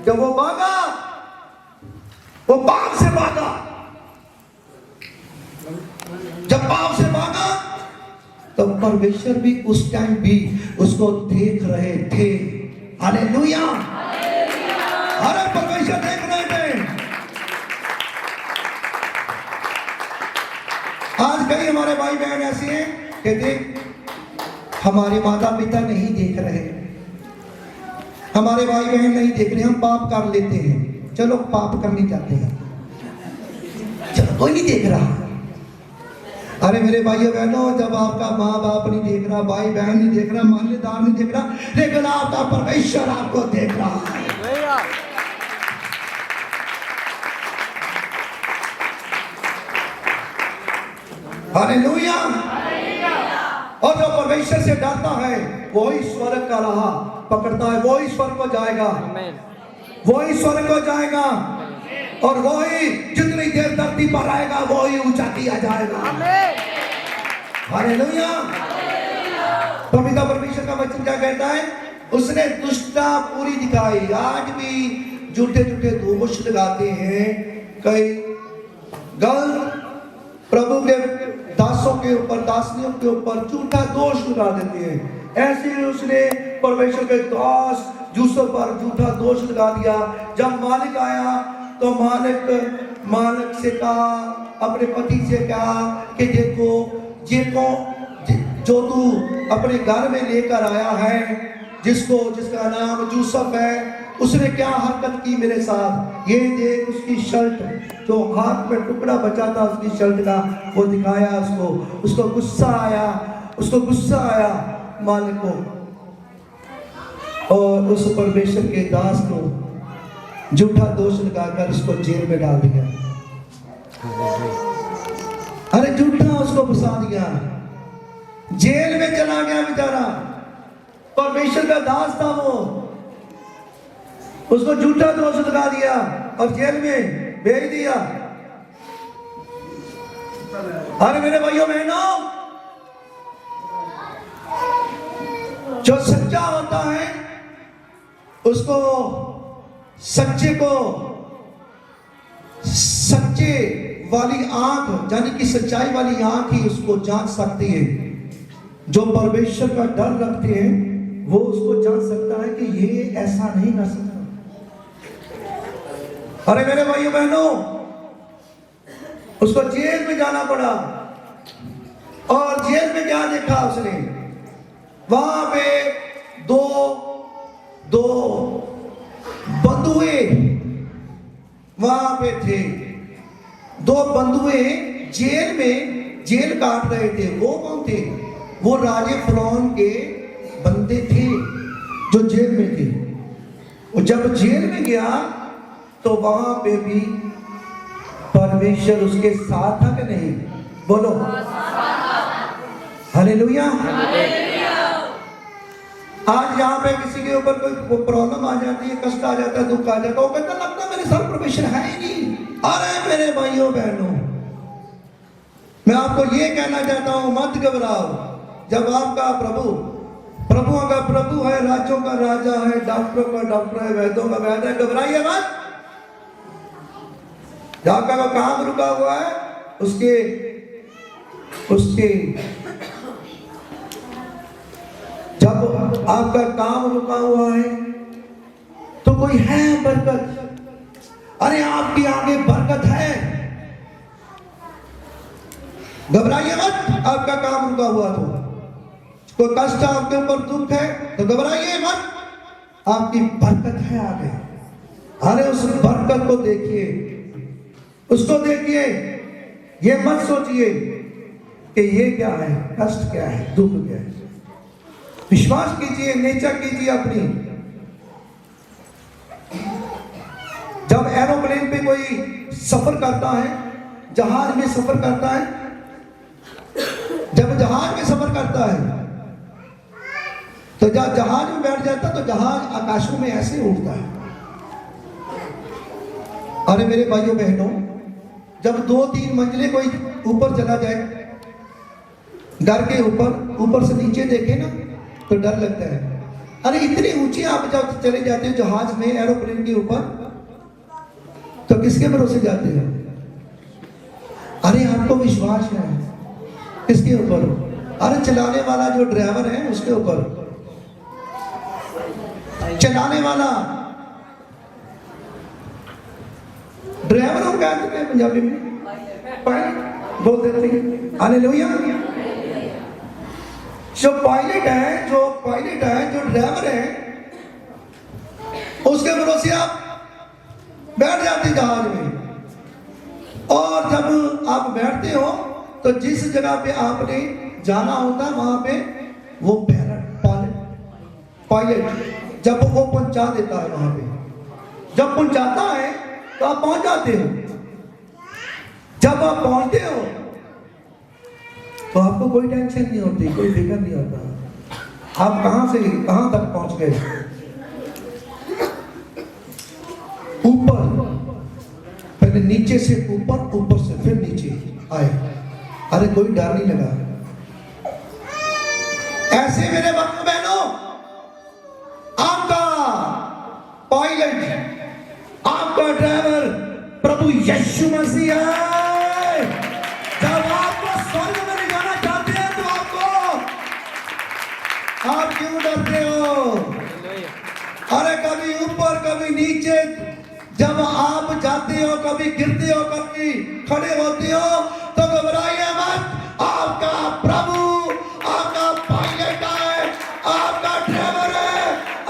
जब वो भागा, वो पाप से भागा। जब पाप से भागा, तो परमेश्वर भी उस टाइम भी उसको देख रहे थे। हालेलुया। अरे परमेश्वर देख रहे थे। आज कई हमारे भाई बहन ऐसे हैं कि देख, हमारे माता पिता नहीं देख रहे, हमारे भाई बहन नहीं देख रहे, हम पाप कर लेते हैं। चलो पाप करने जाते हैं, चलो कोई नहीं देख रहा। अरे मेरे भाइयों बहनों, जब आपका माँ बाप नहीं देख रहा, भाई बहन नहीं देख रहा, मान्यदार नहीं देख रहा, लेकिन आपका परमेश्वर आपको देख रहा है। हालेलुया। और जो परमेश्वर से डरता है, वही स्वर्ग का राह पकड़ता है, वही स्वर्ग को जाएगा, वही स्वर्ग को जाएगा। और वही जितनी देर धरती पर आएगा, वही ऊंचा किया जाएगा। हालेलुया। पवित्र परमेश्वर का वचन क्या कहता है? उसने दुष्टता पूरी दिखाई। आज भी झूठे दोष लगाते हैं कई गलत प्रभु के दासों के ऊपर, दासियों के ऊपर झूठा दोष लगा देते हैं। ऐसे ही उसने परमेश्वर के दास यूसुफ पर झूठा दोष लगा दिया। जब मालिक आया तो मालिक से कहा, अपने पति से कहा कि देखो, जो तू अपने घर में लेकर आया है, जिसका नाम यूसुफ है, उसने क्या हरकत की मेरे साथ। ये देख, उसकी शर्ट, जो हाथ में टुकड़ा बचा था उसकी शर्ट का, वो दिखाया उसको गुस्सा आया मालिक को। और उस परमेश्वर के दास को झूठा दोष लगाकर उसको जेल में डाल दिया। अरे झूठा उसको फंसा दिया, जेल में चला गया बेचारा। परमेश्वर का दास था वो, उसको झूठा दोष लगा दिया और जेल में भेज दिया। अरे मेरे भाइयों बहनों, जो सच्चा होता है उसको सच्चे को सच्चे वाली आंख यानी कि सच्चाई वाली आंख ही उसको जांच सकती है। जो परमेश्वर का डर रखते हैं वो उसको जांच सकता है कि ये ऐसा नहीं कर सकता। अरे मेरे भाइयों बहनों, उसको जेल में जाना पड़ा और जेल में क्या देखा उसने? वहां पे दो बंधुए वहां पे थे। दो बंधुए जेल में जेल काट रहे थे। वो कौन थे? वो राजे फिरौन के बंदे थे जो जेल में थे। और जब जेल में गया तो वहां पे भी परमेश्वर उसके साथ था कि नहीं? बोलो हालेलुया। आज यहाँ पे किसी के ऊपर कोई प्रॉब्लम आ जाती है, कष्ट आ जाता है, दुख आ जाता है, वो कहता लगता मेरे साथ परमेश्वर है ही नहीं। अरे मेरे भाइयों बहनों, मैं आपको ये कहना चाहता हूं, मत घबराओ। जब आपका प्रभु प्रभुओं का प्रभु है, राज्यों का राजा है, डॉक्टरों का डॉक्टर है, वैद्यों का वैद्य है, घबराइए मत। जहाँ काम रुका हुआ है उसके जब आपका काम रुका हुआ है तो कोई है बरकत। अरे आपकी आगे बरकत है, घबराइए मत। आपका काम रुका हुआ तो कोई कष्ट आपके ऊपर, दुख है तो घबराइए मत, आपकी बरकत है आगे। अरे उस बरकत को देखिए, उसको देखिए, ये मत सोचिए कि ये क्या है, कष्ट क्या है, दुख क्या है। विश्वास कीजिए, नेचर कीजिए अपनी। जब एरोप्लेन पे कोई सफर करता है, जहाज में सफर करता है, जब जहाज में सफर करता है तो जब जहाज में बैठ जाता है तो जहाज आकाशों में ऐसे उड़ता है। अरे मेरे भाइयों बहनों, जब 2-3 मंजिलें कोई ऊपर चला जाए, घर के ऊपर से नीचे देखे ना तो डर लगता है। अरे इतनी ऊंची आप जब चले जाते हो जहाज में, एरोप्लेन के ऊपर, तो किसके भरोसे जाते हो? अरे आपको विश्वास है किसके ऊपर? अरे चलाने वाला जो ड्राइवर है उसके ऊपर। चलाने वाला ड्राइवर हम कहते हैं पंजाबी में, पायलट बोल देते हैं। हालेलुया। जो पायलट है, जो ड्राइवर है, उसके भरोसे आप बैठ जाते हैं जहाज में। और जब आप बैठते हो तो जिस जगह पे आपने जाना होता है वहां पे वो पायलट जब वो पहुंचा देता है वहां पे, जब पहुंचाता है तो आप पहुंच जाते हो। जब आप पहुंचते हो तो आपको कोई टेंशन नहीं होती, कोई फिक्र नहीं होता आप कहां से कहां तक पहुंच गए। ऊपर पहले नीचे से ऊपर, ऊपर से फिर नीचे आए। अरे कोई डर नहीं लगा। ऐसे मेरे बच्चों बहनों, आपका पायलट, आपका ड्राइवर प्रभु यीशु मसीह है। जब आपको स्वर्ग में ले जाना चाहते हैं तो आप क्यों डरते हो? अरे कभी ऊपर कभी नीचे जब आप जाते हो, कभी गिरते हो, कभी खड़े होते हो, तो घबराइए मत। आपका प्रभु, आपका पायलट है, आपका ड्राइवर है।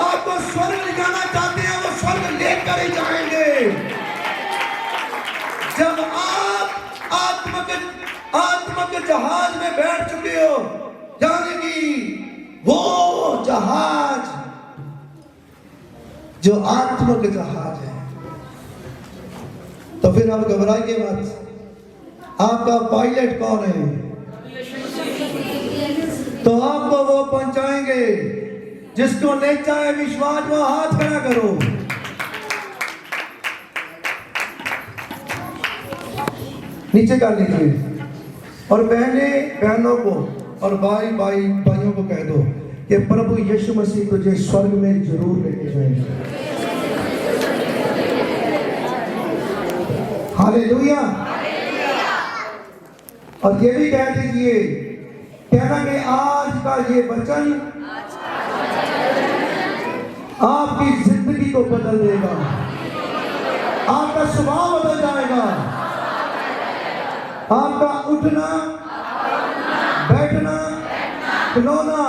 आपको स्वर्ग ले जाना चाहते हैं, वो स्वर्ग लेकर ही जाएंगे। जब आप आत्मिक जहाज में बैठ चुके हो, यानी कि वो जहाज जो आत्मिक जहाज है। तो फिर आप घबराइए मत। आपका पायलट कौन है? तो आपको वो पहुंचाएंगे। जिसको ले चाहे विश्वास, वो हाथ खड़ा करो। नीचे कर लीजिए और बहनों को और भाइयों को कह दो कि प्रभु यीशु मसीह तुझे स्वर्ग में जरूर लेके जाएंगे। हालेलुया। और ये भी कह दीजिए, कहना कि आज का ये वचन आपकी जिंदगी को बदल देगा। आपका स्वभाव बदल जाएगा। आपका उठना, बैठना, खिलौना,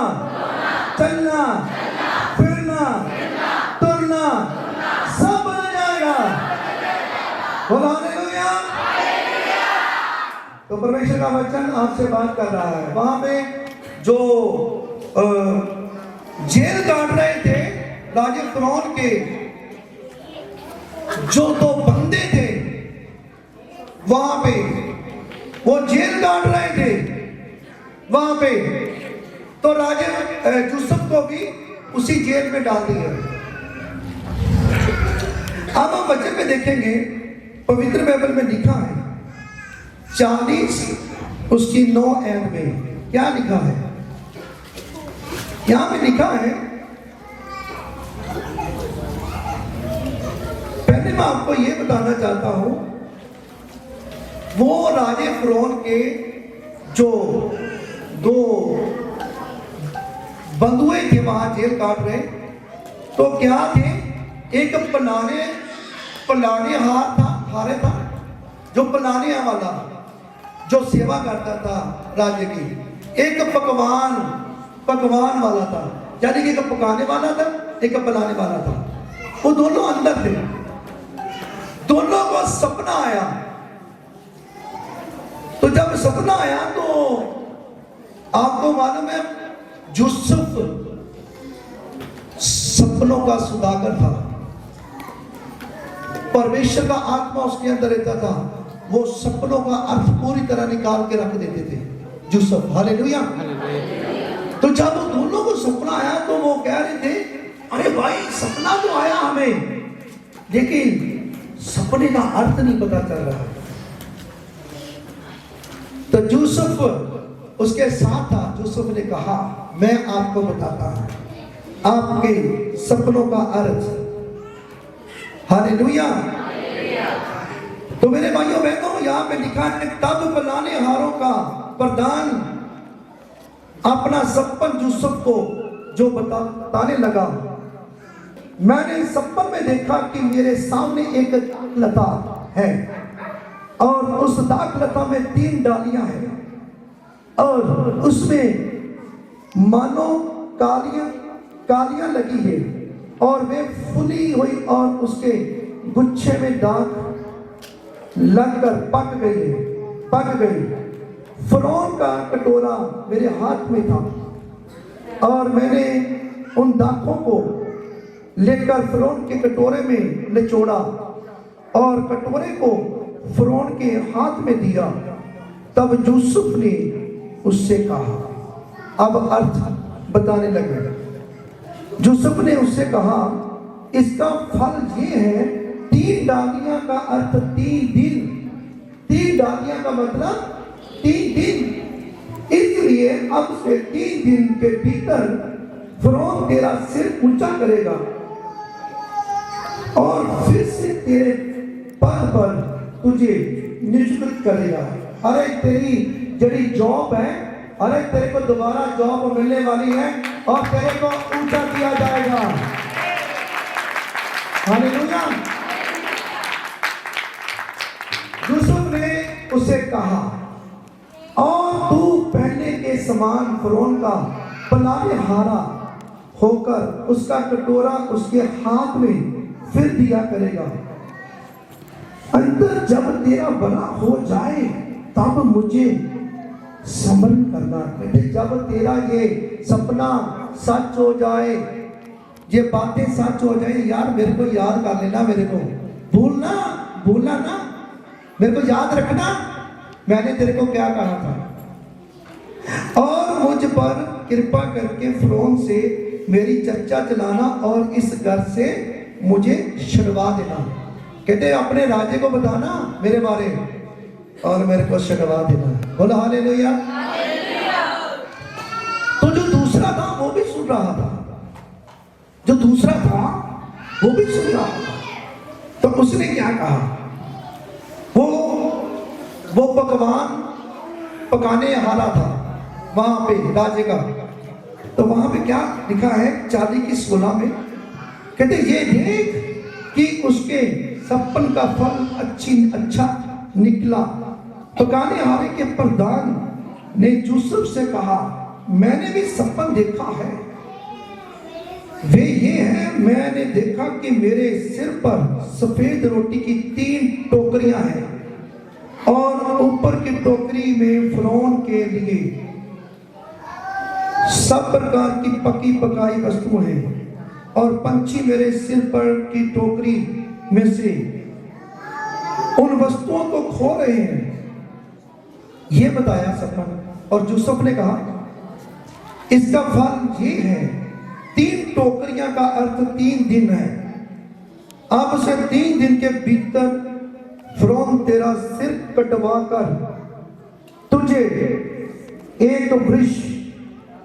चलना, फिरना, तुरना सब बदल जाएगा। बोलो हालेलुया। तो परमेश्वर का वचन आपसे बात कर रहा है। वहां पे जो जेल काट रहे थे राजे फिरौन के, जो दो बंदे थे वहां पे, वो जेल काट रहे थे वहां पे, तो राजे यूसुफ को भी उसी जेल में डाल दिया। अब हम वचन में देखेंगे, पवित्र बाइबल में लिखा है 40 उसकी 9 ऐड में क्या लिखा है? यहां पे लिखा है, पहले मैं आपको यह बताना चाहता हूं, वो राजे फिरौन के जो दो बंधुए थे वहां जेल काट रहे, तो क्या थे? एक पलाने हारे था, जो पलाने वाला जो सेवा करता था राजे की। एक पकवान वाला था, यानी कि एक पकाने वाला था, एक पलाने वाला था। वो दोनों अंदर थे। दोनों को सपना आया। तो जब सपना आया तो आपको मालूम है यूसुफ सपनों का सुदागर था। परमेश्वर का आत्मा उसके अंदर रहता था। वो सपनों का अर्थ पूरी तरह निकाल के रख देते थे यूसुफ। हालेलुया। तो जब दोनों को सपना आया तो वो कह रहे थे, अरे भाई सपना तो आया हमें, लेकिन सपने का अर्थ नहीं पता चल रहा। तो यूसुफ उसके साथ था। यूसुफ ने कहा, मैं आपको बताता हूं आपके सपनों का अर्थ। हालेलुया। तो मेरे भाइयों बहनों, यहां पे लिखा है, तब पलाने हारों का प्रधान अपना सपन यूसुफ को जो बताने लगा, मैंने सपन में देखा कि मेरे सामने एक लता है और उस दाखलता में 3 डालियां हैं और उसमें मानो कालियां लगी है और वे फूली हुई और उसके गुच्छे में दाग लगकर पक गई। फिरौन का कटोरा मेरे हाथ में था और मैंने उन दाखों को लेकर फिरौन के कटोरे में निचोड़ा और कटोरे को फिरौन के हाथ में दिया। तब यूसुफ ने उससे कहा, अब अर्थ बताने लगे। यूसुफ ने उससे कहा, इसका फल ये है, 3 डालियां का अर्थ 3 दिन। 3 डालियां का मतलब 3 दिन। इसलिए अब से 3 दिन के भीतर फिरौन तेरा सिर ऊंचा करेगा और फिर से तेरे पद पर तुझे नियुक्त करेगा। अरे तेरी जड़ी जॉब है, अरे तेरे को दोबारा जॉब मिलने वाली है और तेरे को ऊंचा किया जाएगा। हालेलुया। यूसुफ ने उसे कहा, और तू पहले के समान फिरौन का पलाने हारा होकर उसका कटोरा उसके हाथ में फिर दिया करेगा। अंतर जब तेरा बना हो जाए तब मुझे स्मरण करना। जब तेरा ये सपना सच हो जाए ये बातें सच हो जाए, यार मेरे को याद कर लेना, मेरे को भूलना ना, मेरे को याद रखना मैंने तेरे को क्या कहा था। और मुझ पर कृपा करके फिरौन से मेरी चर्चा चलाना और इस घर से मुझे छुड़वा देना। कहते अपने राजे को बताना मेरे बारे और मेरे को छुड़वा देना। बोला हालेलुया। तो जो दूसरा था वो भी सुन रहा था, जो दूसरा था वो भी सुन रहा था। तो उसने क्या कहा, वो पकवान पकाने आ रहा था वहां पे राजे का। तो वहां पे क्या लिखा है 40 की 16 में, कहते ये देख कि उसके सपन का फल अच्छा निकला। पकाने हारे के प्रधान ने यूसुफ से कहा, मैंने भी सपन देखा है, वे ये है, मैंने देखा कि मेरे सिर पर सफेद रोटी की 3 टोकरियां हैं और ऊपर की टोकरी में फिरौन के लिए सब प्रकार की पकी पकाई वस्तुएं हैं और पंछी मेरे सिर पर की टोकरी में से उन वस्तुओं को खो रहे हैं। ये बताया सपन। और यूसुफ ने कहा इसका फल ये है, 3 टोकरियां का अर्थ 3 दिन है। अब से 3 दिन के भीतर फिरौन तेरा सिर कटवा कर तुझे एक वृक्ष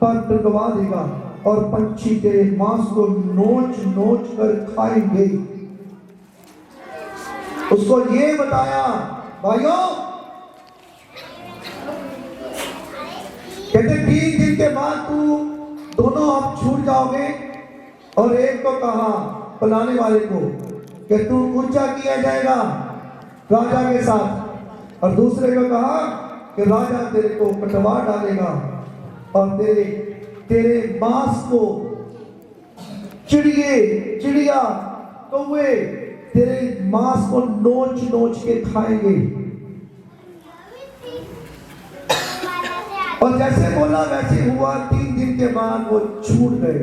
पर टंगवा देगा और पंछी तेरे मांस को नोच नोच कर खाएंगे। उसको ये बताया भाइयों, कहते 3 दिन के बाद तू दोनों आप छूट जाओगे। और एक को कहा बुलाने वाले को कि तू ऊंचा किया जाएगा राजा के साथ, और दूसरे को कहा कि राजा तेरे को कटवा डालेगा और तेरे मांस को चिड़िया कौवे तेरे मांस को नोच नोच के खाएंगे। और जैसे बोला वैसे हुआ, 3 दिन के बाद वो छूट गए।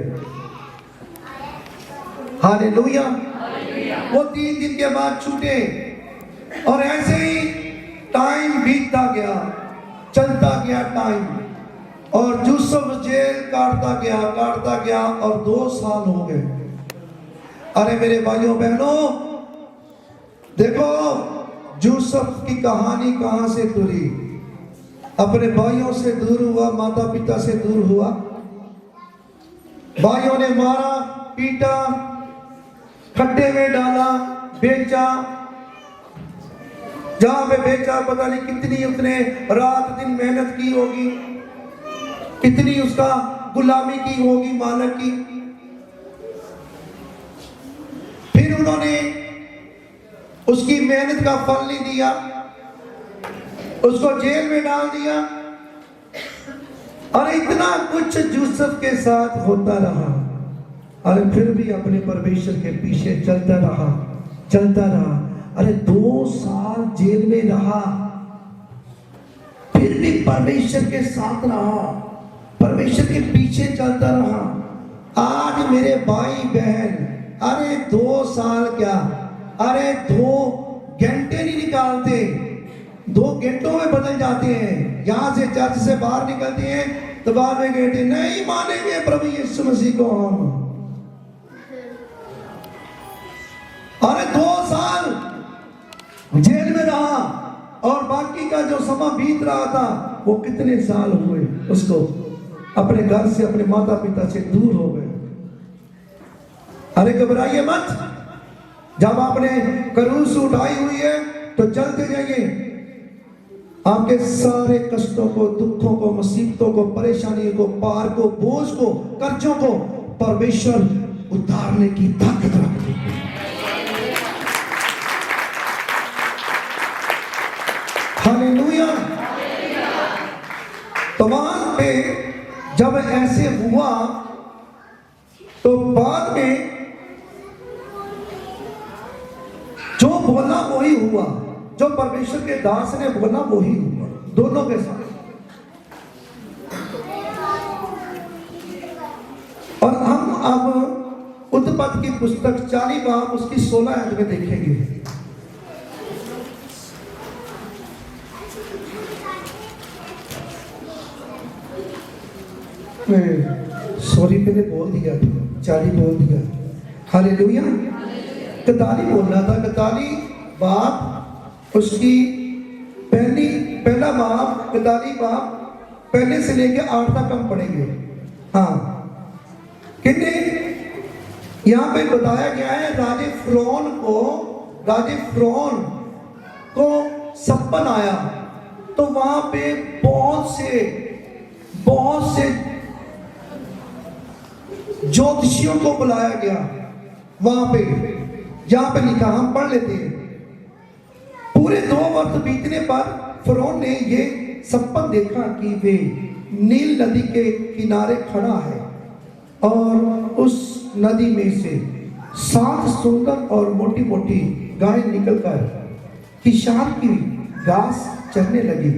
हालेलुया। वो 3 दिन के बाद छूटे और ऐसे ही टाइम बीतता गया, चलता गया टाइम, और यूसुफ जेल काटता गया और 2 साल हो गए। अरे मेरे भाइयों बहनों, देखो यूसुफ की कहानी कहां से तुरी। अपने भाइयों से दूर हुआ, माता पिता से दूर हुआ, भाइयों ने मारा पीटा, खड्डे में डाला, बेचा। जहां पे बेचा पता नहीं कितनी उसने रात दिन मेहनत की होगी, कितनी उसका गुलामी की होगी मालक की। फिर उन्होंने उसकी मेहनत का फल नहीं दिया, उसको जेल में डाल दिया। और इतना कुछ यूसुफ के साथ होता रहा, और फिर भी अपने परमेश्वर के पीछे चलता रहा। अरे 2 साल जेल में रहा, फिर भी परमेश्वर के साथ रहा, परमेश्वर के पीछे चलता रहा। आज मेरे भाई बहन, अरे 2 साल क्या, अरे 2 घंटे नहीं निकालते, 2 घंटों में बदल जाते हैं। यहां से चर्च से बाहर निकलते हैं तो बाद में कहते नहीं मानेंगे प्रभु यीशु मसीह को हम। अरे 2 साल जेल में रहा और बाकी का जो समय बीत रहा था वो कितने साल हुए उसको अपने घर से, अपने माता पिता से दूर हो गए। अरे घबराइए मत, जब आपने क्रूस उठाई हुई है तो चलते जाइए। आपके सारे कष्टों को, दुखों को, मुसीबतों को, परेशानियों को, पार को, बोझ को, कर्जों को परमेश्वर उतारने की ताकत रखते हैं। हालेलुया। तो वहां पे जब ऐसे हुआ तो बाद में जो बोला वही हुआ, जो परमेश्वर के दास ने बोला वही हुआ, दोनों के साथ। और हम अब उत्पत्ति की पुस्तक 40 बाब उसकी 16 आयत में देखेंगे। सॉरी मैंने बोल दिया था, 40 बोल दिया। हालेलुया। 41 बोलना था। 41 बाब उसकी पहला बाब, 41 बाब पहले से लेके 8 तक हम पढ़ेंगे। हाँ, कितने यहाँ पे बताया गया है, राजे फिरौन को सपन आया, तो वहां पे बहुत से ज्योतिषियों को बुलाया गया। वहां पे यहां पे लिखा, हम पढ़ लेते हैं। पूरे 2 वर्ष बीतने पर फिरौन ने ये सपन देखा कि वे नील नदी के किनारे खड़ा है और उस नदी में से 7 सुंदर और मोटी मोटी गाय निकलकर किशार की घास चरने लगी।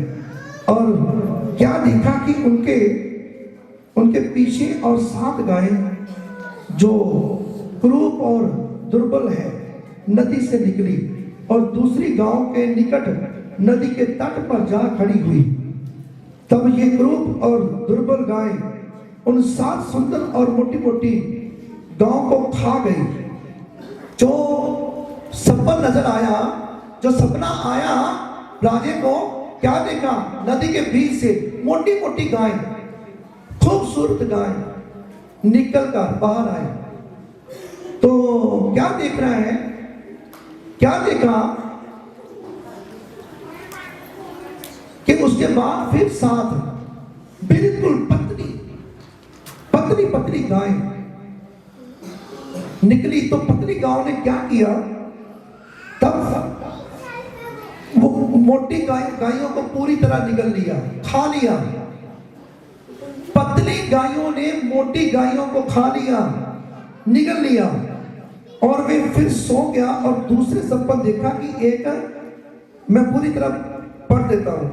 और क्या देखा कि उनके पीछे और 7 गायें जो क्रूप और दुर्बल है नदी से निकली और दूसरी गांव के निकट नदी के तट पर जा खड़ी हुई। तब ये क्रूप और दुर्बल गाय उन 7 सुंदर और मोटी मोटी गांव को खा गई। जो सपना आया राजे को, क्या देखा, नदी के बीच से मोटी मोटी गाय, खूबसूरत गाय निकल कर बाहर आए। तो क्या देख रहा है, क्या देखा कि उसके बाद फिर 7 बिल्कुल पतली गाय निकली। तो पतली गांव ने क्या किया, तब वो मोटी गायों को पूरी तरह निगल लिया, खा लिया। पतली गायों ने मोटी गायों को खा लिया, निगल लिया। और वे फिर सो गया। और दूसरे सपन देखा कि एक, मैं पूरी तरह पढ़ देता हूं,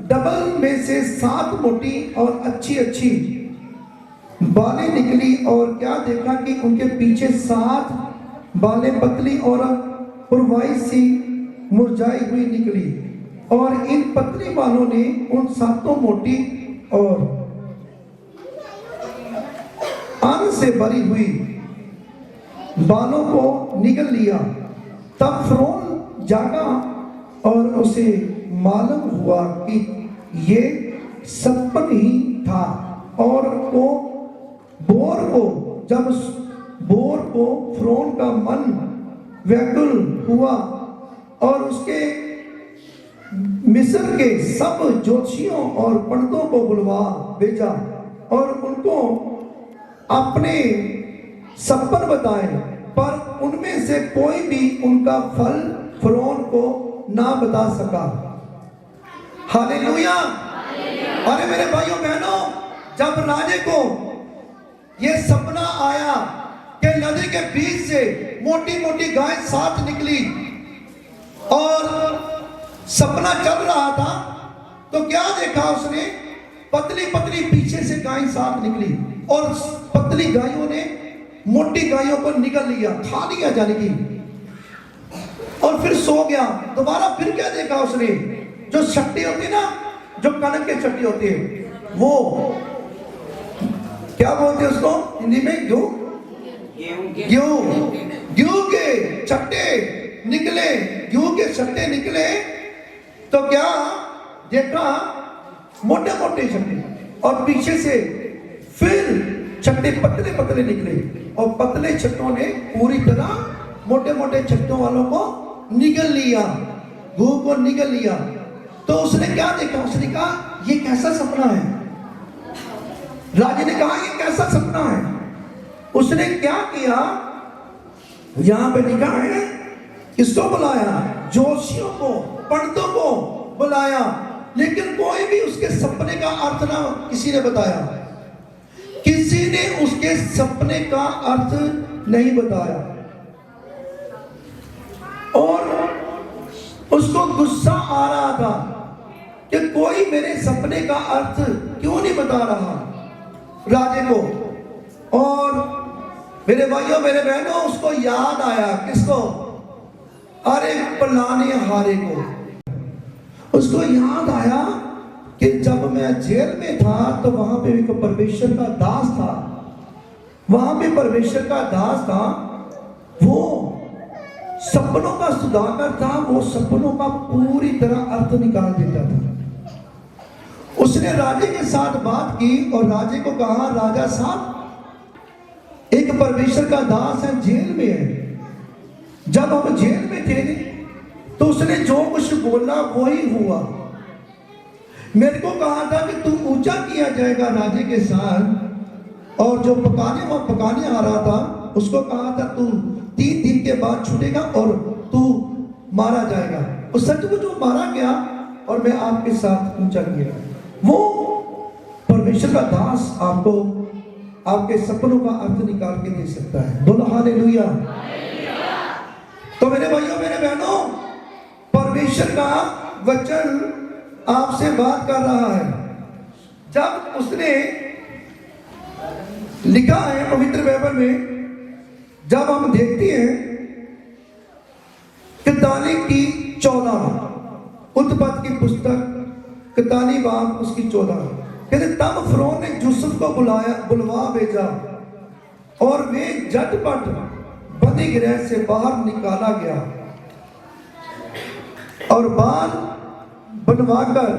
डबल में से 7 मोटी और अच्छी बालें निकली। और क्या देखा कि उनके पीछे 7 बालें पतली और पुरवाई सी मुरझाई हुई निकली। और इन पतली बालों ने उन 7 मोटी और अन्न से भरी हुई बालों को निगल लिया। तब फिरौन जागा और उसे मालूम हुआ कि ये सपन ही था। और वो जब फिरौन का मन व्याकुल हुआ और उसके मिस्र के सब ज्योतिषियों और पंडितों को बुलवा भेजा और उनको अपने सपन बताए, पर उनमें से कोई भी उनका फल फिरौन को ना बता सका। हालेलुया। अरे मेरे भाइयों बहनों, जब राजे को ये सपना आया कि नदी के बीच से मोटी मोटी गाय 7 निकली और सपना चल रहा था, तो क्या देखा उसने, पतली पीछे से गाय 7 निकली और पतली गायों ने मोटी गायों को निगल लिया, खा लिया जाने की, और फिर सो गया। दोबारा फिर क्या देखा उसने, जो छट्टी होती है ना, जो कणक के छट्टी होती है, वो क्या बोलते हैं उसको हिंदी में, गेहूं के छट्टे निकले, गेहूं के छट्टे निकले। तो क्या देखा, मोटे मोटे छट्टे, और पीछे से फिर छट्टे पतले निकले, और पतले छट्टों ने पूरी तरह मोटे मोटे छट्टों वालों को निगल लिया, गेहूं को निगल लिया। तो उसने क्या देखा, उसने कहा ये कैसा सपना है। राजा ने कहा ये कैसा सपना है। उसने क्या किया, यहां पे लिखा है, किसको बुलाया, जोशियों को, पंडितों को बुलाया, लेकिन कोई भी उसके सपने का अर्थ ना किसी ने बताया, किसी ने उसके सपने का अर्थ नहीं बताया। और उसको गुस्सा आ रहा था कि कोई मेरे सपने का अर्थ क्यों नहीं बता रहा राजे को। और मेरे भाइयों मेरे बहनों, उसको याद आया, किसको? अरे फलाने हारे को। उसको याद आया कि जब मैं जेल में था तो वहां पे एक परमेश्वर का दास था, वहां पे परमेश्वर का दास था, वो सपनों का सुधाकर था, वो सपनों का पूरी तरह अर्थ निकाल देता था। उसने राजे के साथ बात की और राजे को कहा, राजा साहब, एक परमेश्वर का दास है, जेल में है। जब हम जेल में थे तो उसने जो कुछ बोला वही हुआ। मेरे को कहा था कि तू ऊंचा किया जाएगा राजे के साथ, और जो पकाने आ रहा था उसको कहा था तू 3 दिन के बाद छूटेगा और तू मारा जाएगा। और सचमुच वो मारा गया और मैं आपके साथ ऊंचा किया। वो परमेश्वर का दास आपको आपके सपनों का अर्थ निकाल के दे सकता है। बोलो हालेलुया। तो मेरे भाइयों मेरे बहनों, परमेश्वर का वचन आपसे बात कर रहा है। जब उसने लिखा है पवित्र बाइबल में, जब हम देखते हैं कतानी की 14, उत्पत्ति की पुस्तक कतानी बाब उसकी 14, कहते तब फिरौन ने यूसुफ को बुलवा भेजा और वे झटपट बंदी गृह से बाहर निकाला गया और बाल बनवाकर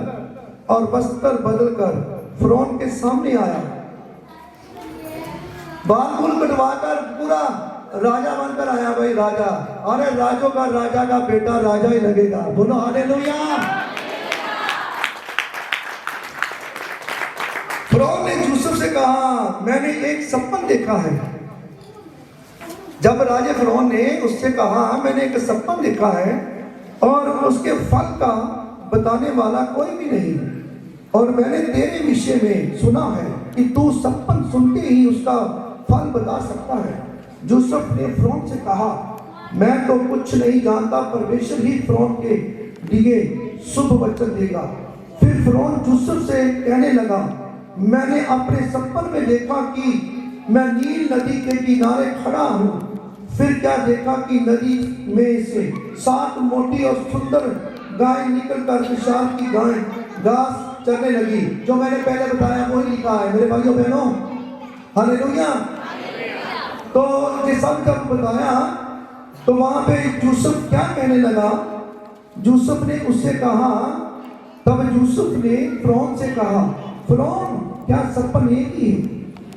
और वस्त्र बदलकर फिरौन के सामने आया। बाल कटवाकर पूरा राजा बनकर आया। भाई राजा, अरे राजों का राजा का बेटा राजा ही लगेगा। बोलो हालेलुया। फिरौन ने यूसुफ से कहा, मैंने एक सपन देखा है। जब राजा फिरौन ने उससे कहा, मैंने एक सपन देखा है और उसके फल का बताने वाला कोई भी नहीं, और मैंने तेरे विषय में सुना है कि तू सपन सुनते ही उसका फल बता सकता है। यूसुफ ने फिरौन से कहा, मैं तो कुछ नहीं जानता, परमेश्वर ही फिरौन के लिए शुभ वचन देगा। फिर फिरौन यूसुफ से कहने लगा, मैंने अपने सपन में देखा कि मैं नील नदी के किनारे खड़ा हूँ। फिर क्या देखा कि नदी में से 7 मोटी और सुंदर गाय निकलकर विशाल की गाय घास चरने लगी। जो मैंने पहले बताया वही लिखा है मेरे भाइयों बहनों। हालेलुया। तो ये सब जब बताया तो वहां पे यूसुफ क्या कहने लगा, यूसुफ ने उससे कहा, तब यूसुफ ने फिरौन से कहा, फिरौन क्या सपन एक ही है?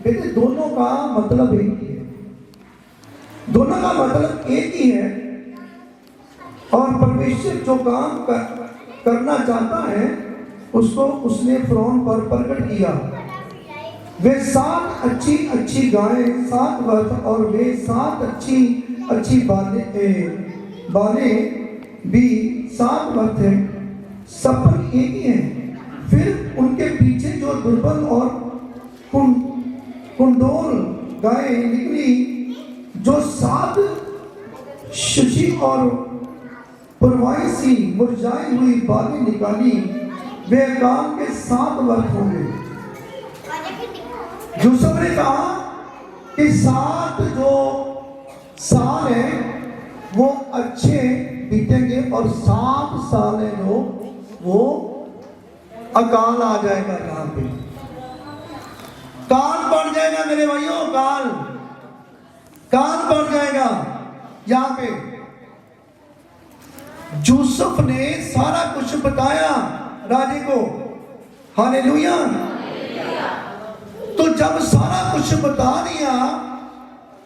कहते दोनों का मतलब एक ही है, दोनों का मतलब एक ही है। और परमेश्वर जो काम करना चाहता है उसको उसने फिरौन पर प्रकट किया। वे 7 अच्छी गायें, 7 रथ और वे 7 अच्छी बालें भी 7 रथ है। सपन एक ही है। फिर उनके पीछे जो दुर्बल और कुंडोल गायें निकली, जो 7 शुची और पुरवाई सी मुरझाई हुई बालें निकाली, वे कान के 7 वर्ष होंगे। यूसुफ ने कहा कि 7 जो साल है वो अच्छे बीतेंगे और 7 साल है जो वो अकाल आ जाएगा। यहाँ पे काल पड़ जाएगा मेरे भाइयों, काल पड़ जाएगा यहाँ पे। यूसुफ ने सारा कुछ बताया राजे को। हालेलुया। तो जब सारा कुछ बता दिया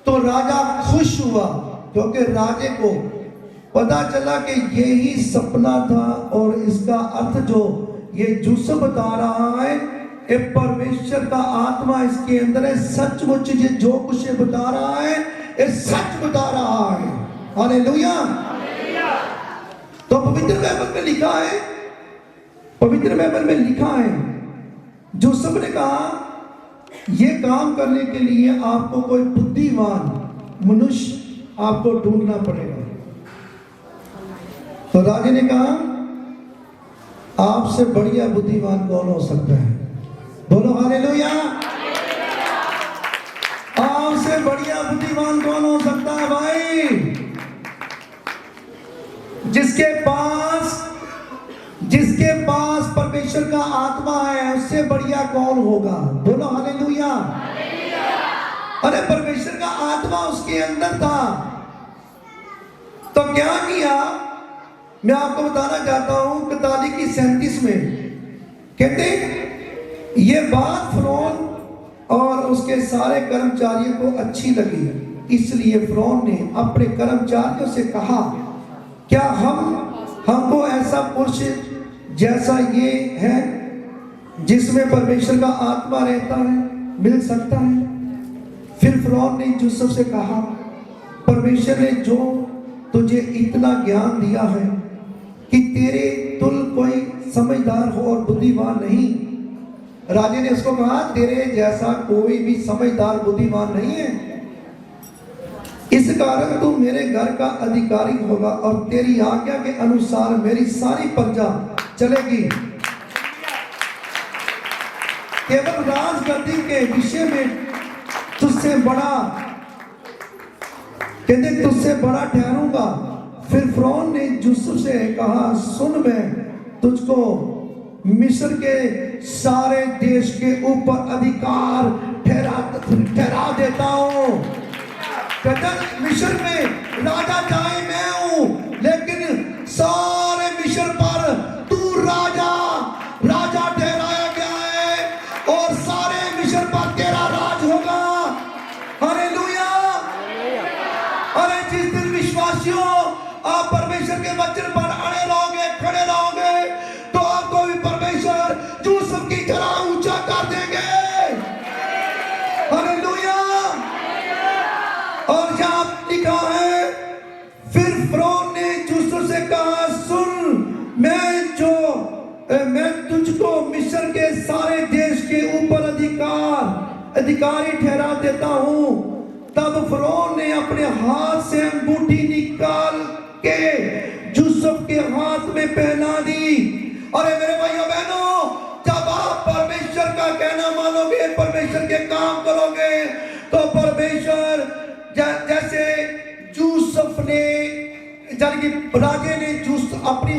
तो राजा खुश हुआ, क्योंकि राजे को पता चला कि यही सपना था और इसका अर्थ जो ये यूसुफ बता रहा है, ये परमेश्वर का आत्मा इसके अंदर है। सचमुच ये जो कुछ ये बता रहा है ये सच बता रहा है। हालेलुया। तो पवित्र बाइबल में लिखा है, पवित्र बाइबल में लिखा है, यूसुफ ने कहा ये काम करने के लिए आपको कोई बुद्धिमान मनुष्य आपको ढूंढना पड़ेगा। तो राजे ने कहा आपसे बढ़िया बुद्धिमान कौन हो सकता है? बोलो हालेलुया। आपसे बढ़िया बुद्धिमान कौन हो सकता है भाई? जिसके पास परमेश्वर का आत्मा है, उससे बढ़िया कौन होगा? बोलो हालेलुया। अरे परमेश्वर का आत्मा उसके अंदर था, तो क्या किया? मैं आपको बताना चाहता हूं 41:37 में कहते ये बात फिरौन और उसके सारे कर्मचारियों को अच्छी लगी, इसलिए फिरौन ने अपने कर्मचारियों से कहा, क्या हमको ऐसा पुरुष जैसा ये है जिसमें परमेश्वर का आत्मा रहता है मिल सकता है? फिर फिरौन ने यूसुफ से कहा, परमेश्वर ने जो तुझे इतना ज्ञान दिया है कि तेरे तुल कोई समझदार हो और बुद्धिमान नहीं। राजा ने उसको कहा, तेरे जैसा कोई भी समझदार बुद्धिमान नहीं है, इस कारण तू मेरे घर का अधिकारी होगा और तेरी आज्ञा के अनुसार मेरी सारी प्रजा चलेगी। केवल राजगद्दी के विषय में तुझसे बड़ा ठहरूंगा। फिर फिरौन ने यूसुफ से कहा, सुन, मैं तुझको मिस्र के सारे देश के ऊपर अधिकार ठहरा देता हूं। मिस्र में राजा चाहे मैं हूं, लेकिन सारे मिस्र पर तू राजा ठहराया गया है और सारे मिस्र पर तेरा राज होगा। हालेलुया। अरे जिस दिन विश्वासियों आप परमेश्वर के वचन पर अड़े रहोगे, खड़े रहोगे, तो आपको भी परमेश्वर यूसुफ की तरह ऊंचा कर देंगे। हालेलुया। और यहाँ लिखा है, फिर फिरौन ने यूसुफ से कहा, सुन, मैं तुझको मिस्र के सारे देश के ऊपर अधिकारी ठहरा देता हूं। तब फिरौन ने अपने हाथ से अंगूठी निकाल के यूसुफ के हाथ में पहना दी। अरे मेरे भाइयों बहनों, जब आप परमेश्वर का कहना मानोगे, परमेश्वर के काम करोगे, तो परमेश्वर जैसे यूसुफ ने, यानी कि राजे ने अपनी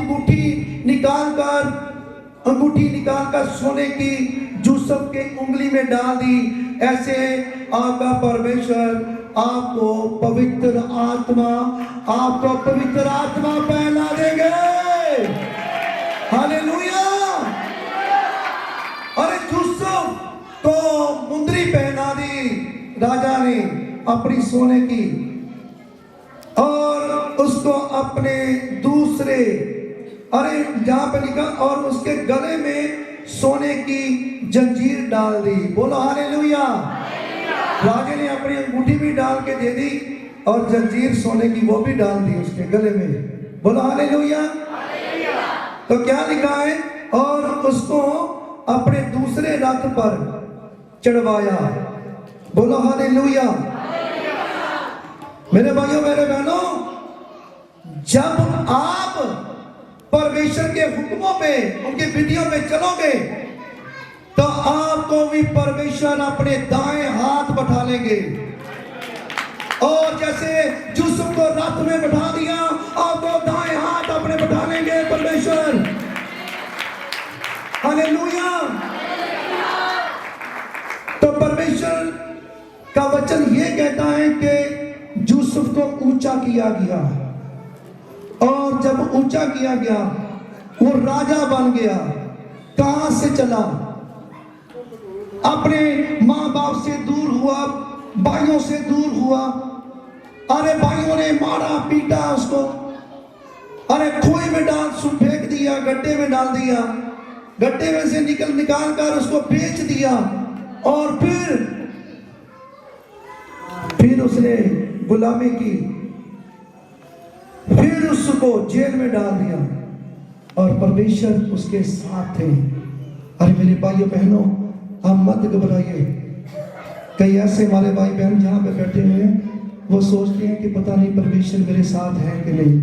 अंगूठी निकालकर सोने की यूसुफ के उंगली में डाल दी, ऐसे आपका परमेश्वर आपको पवित्र आत्मा पहना देंगे। हालेलुया। अरे यूसुफ को मुंदरी पहना दी राजा ने अपनी सोने की, और उसको अपने दूसरे, अरे जहां पे लिखा, और उसके गले में सोने की जंजीर डाल दी। बोलो हालेलुया। राजे ने अपनी अंगूठी भी डाल के दे दी और जंजीर सोने की वो भी डाल दी उसके गले में। बोलो हालेलुया। तो क्या लिखा है, और उसको अपने दूसरे रथ पर चढ़वाया। बोलो हालेलुया। मेरे भाइयों, मेरे बहनों, जब आप परमेश्वर के हुक्मों पे, उनके विधियों पे चलोगे, तो आपको भी परमेश्वर अपने दाएं हाथ बैठा लेंगे। और जैसे यूसुफ को रथ में बैठा दिया, आपको दाएं हाथ अपने बैठा लेंगे परमेश्वर। हालेलुया। तो परमेश्वर का वचन ये कहता है कि यूसुफ को ऊंचा किया गया, और जब ऊंचा किया गया वो राजा बन गया। कहां से चला? अपने मां बाप से दूर हुआ, भाइयों से दूर हुआ। अरे भाइयों ने मारा पीटा उसको, अरे कुएं में डाल फेंक दिया, गड्ढे में डाल दिया, गड्ढे में से निकाल कर उसको बेच दिया, और फिर उसने गुलामी की, फिर उसको जेल में डाल दिया, और परमेश्वर उसके साथ थे। अरे मेरे भाइयों बहनों, आप मत घबराइए। कई ऐसे हमारे भाई बहन जहां पे बैठे हुए हैं, वो सोचते हैं कि पता नहीं परमेश्वर मेरे साथ है कि नहीं।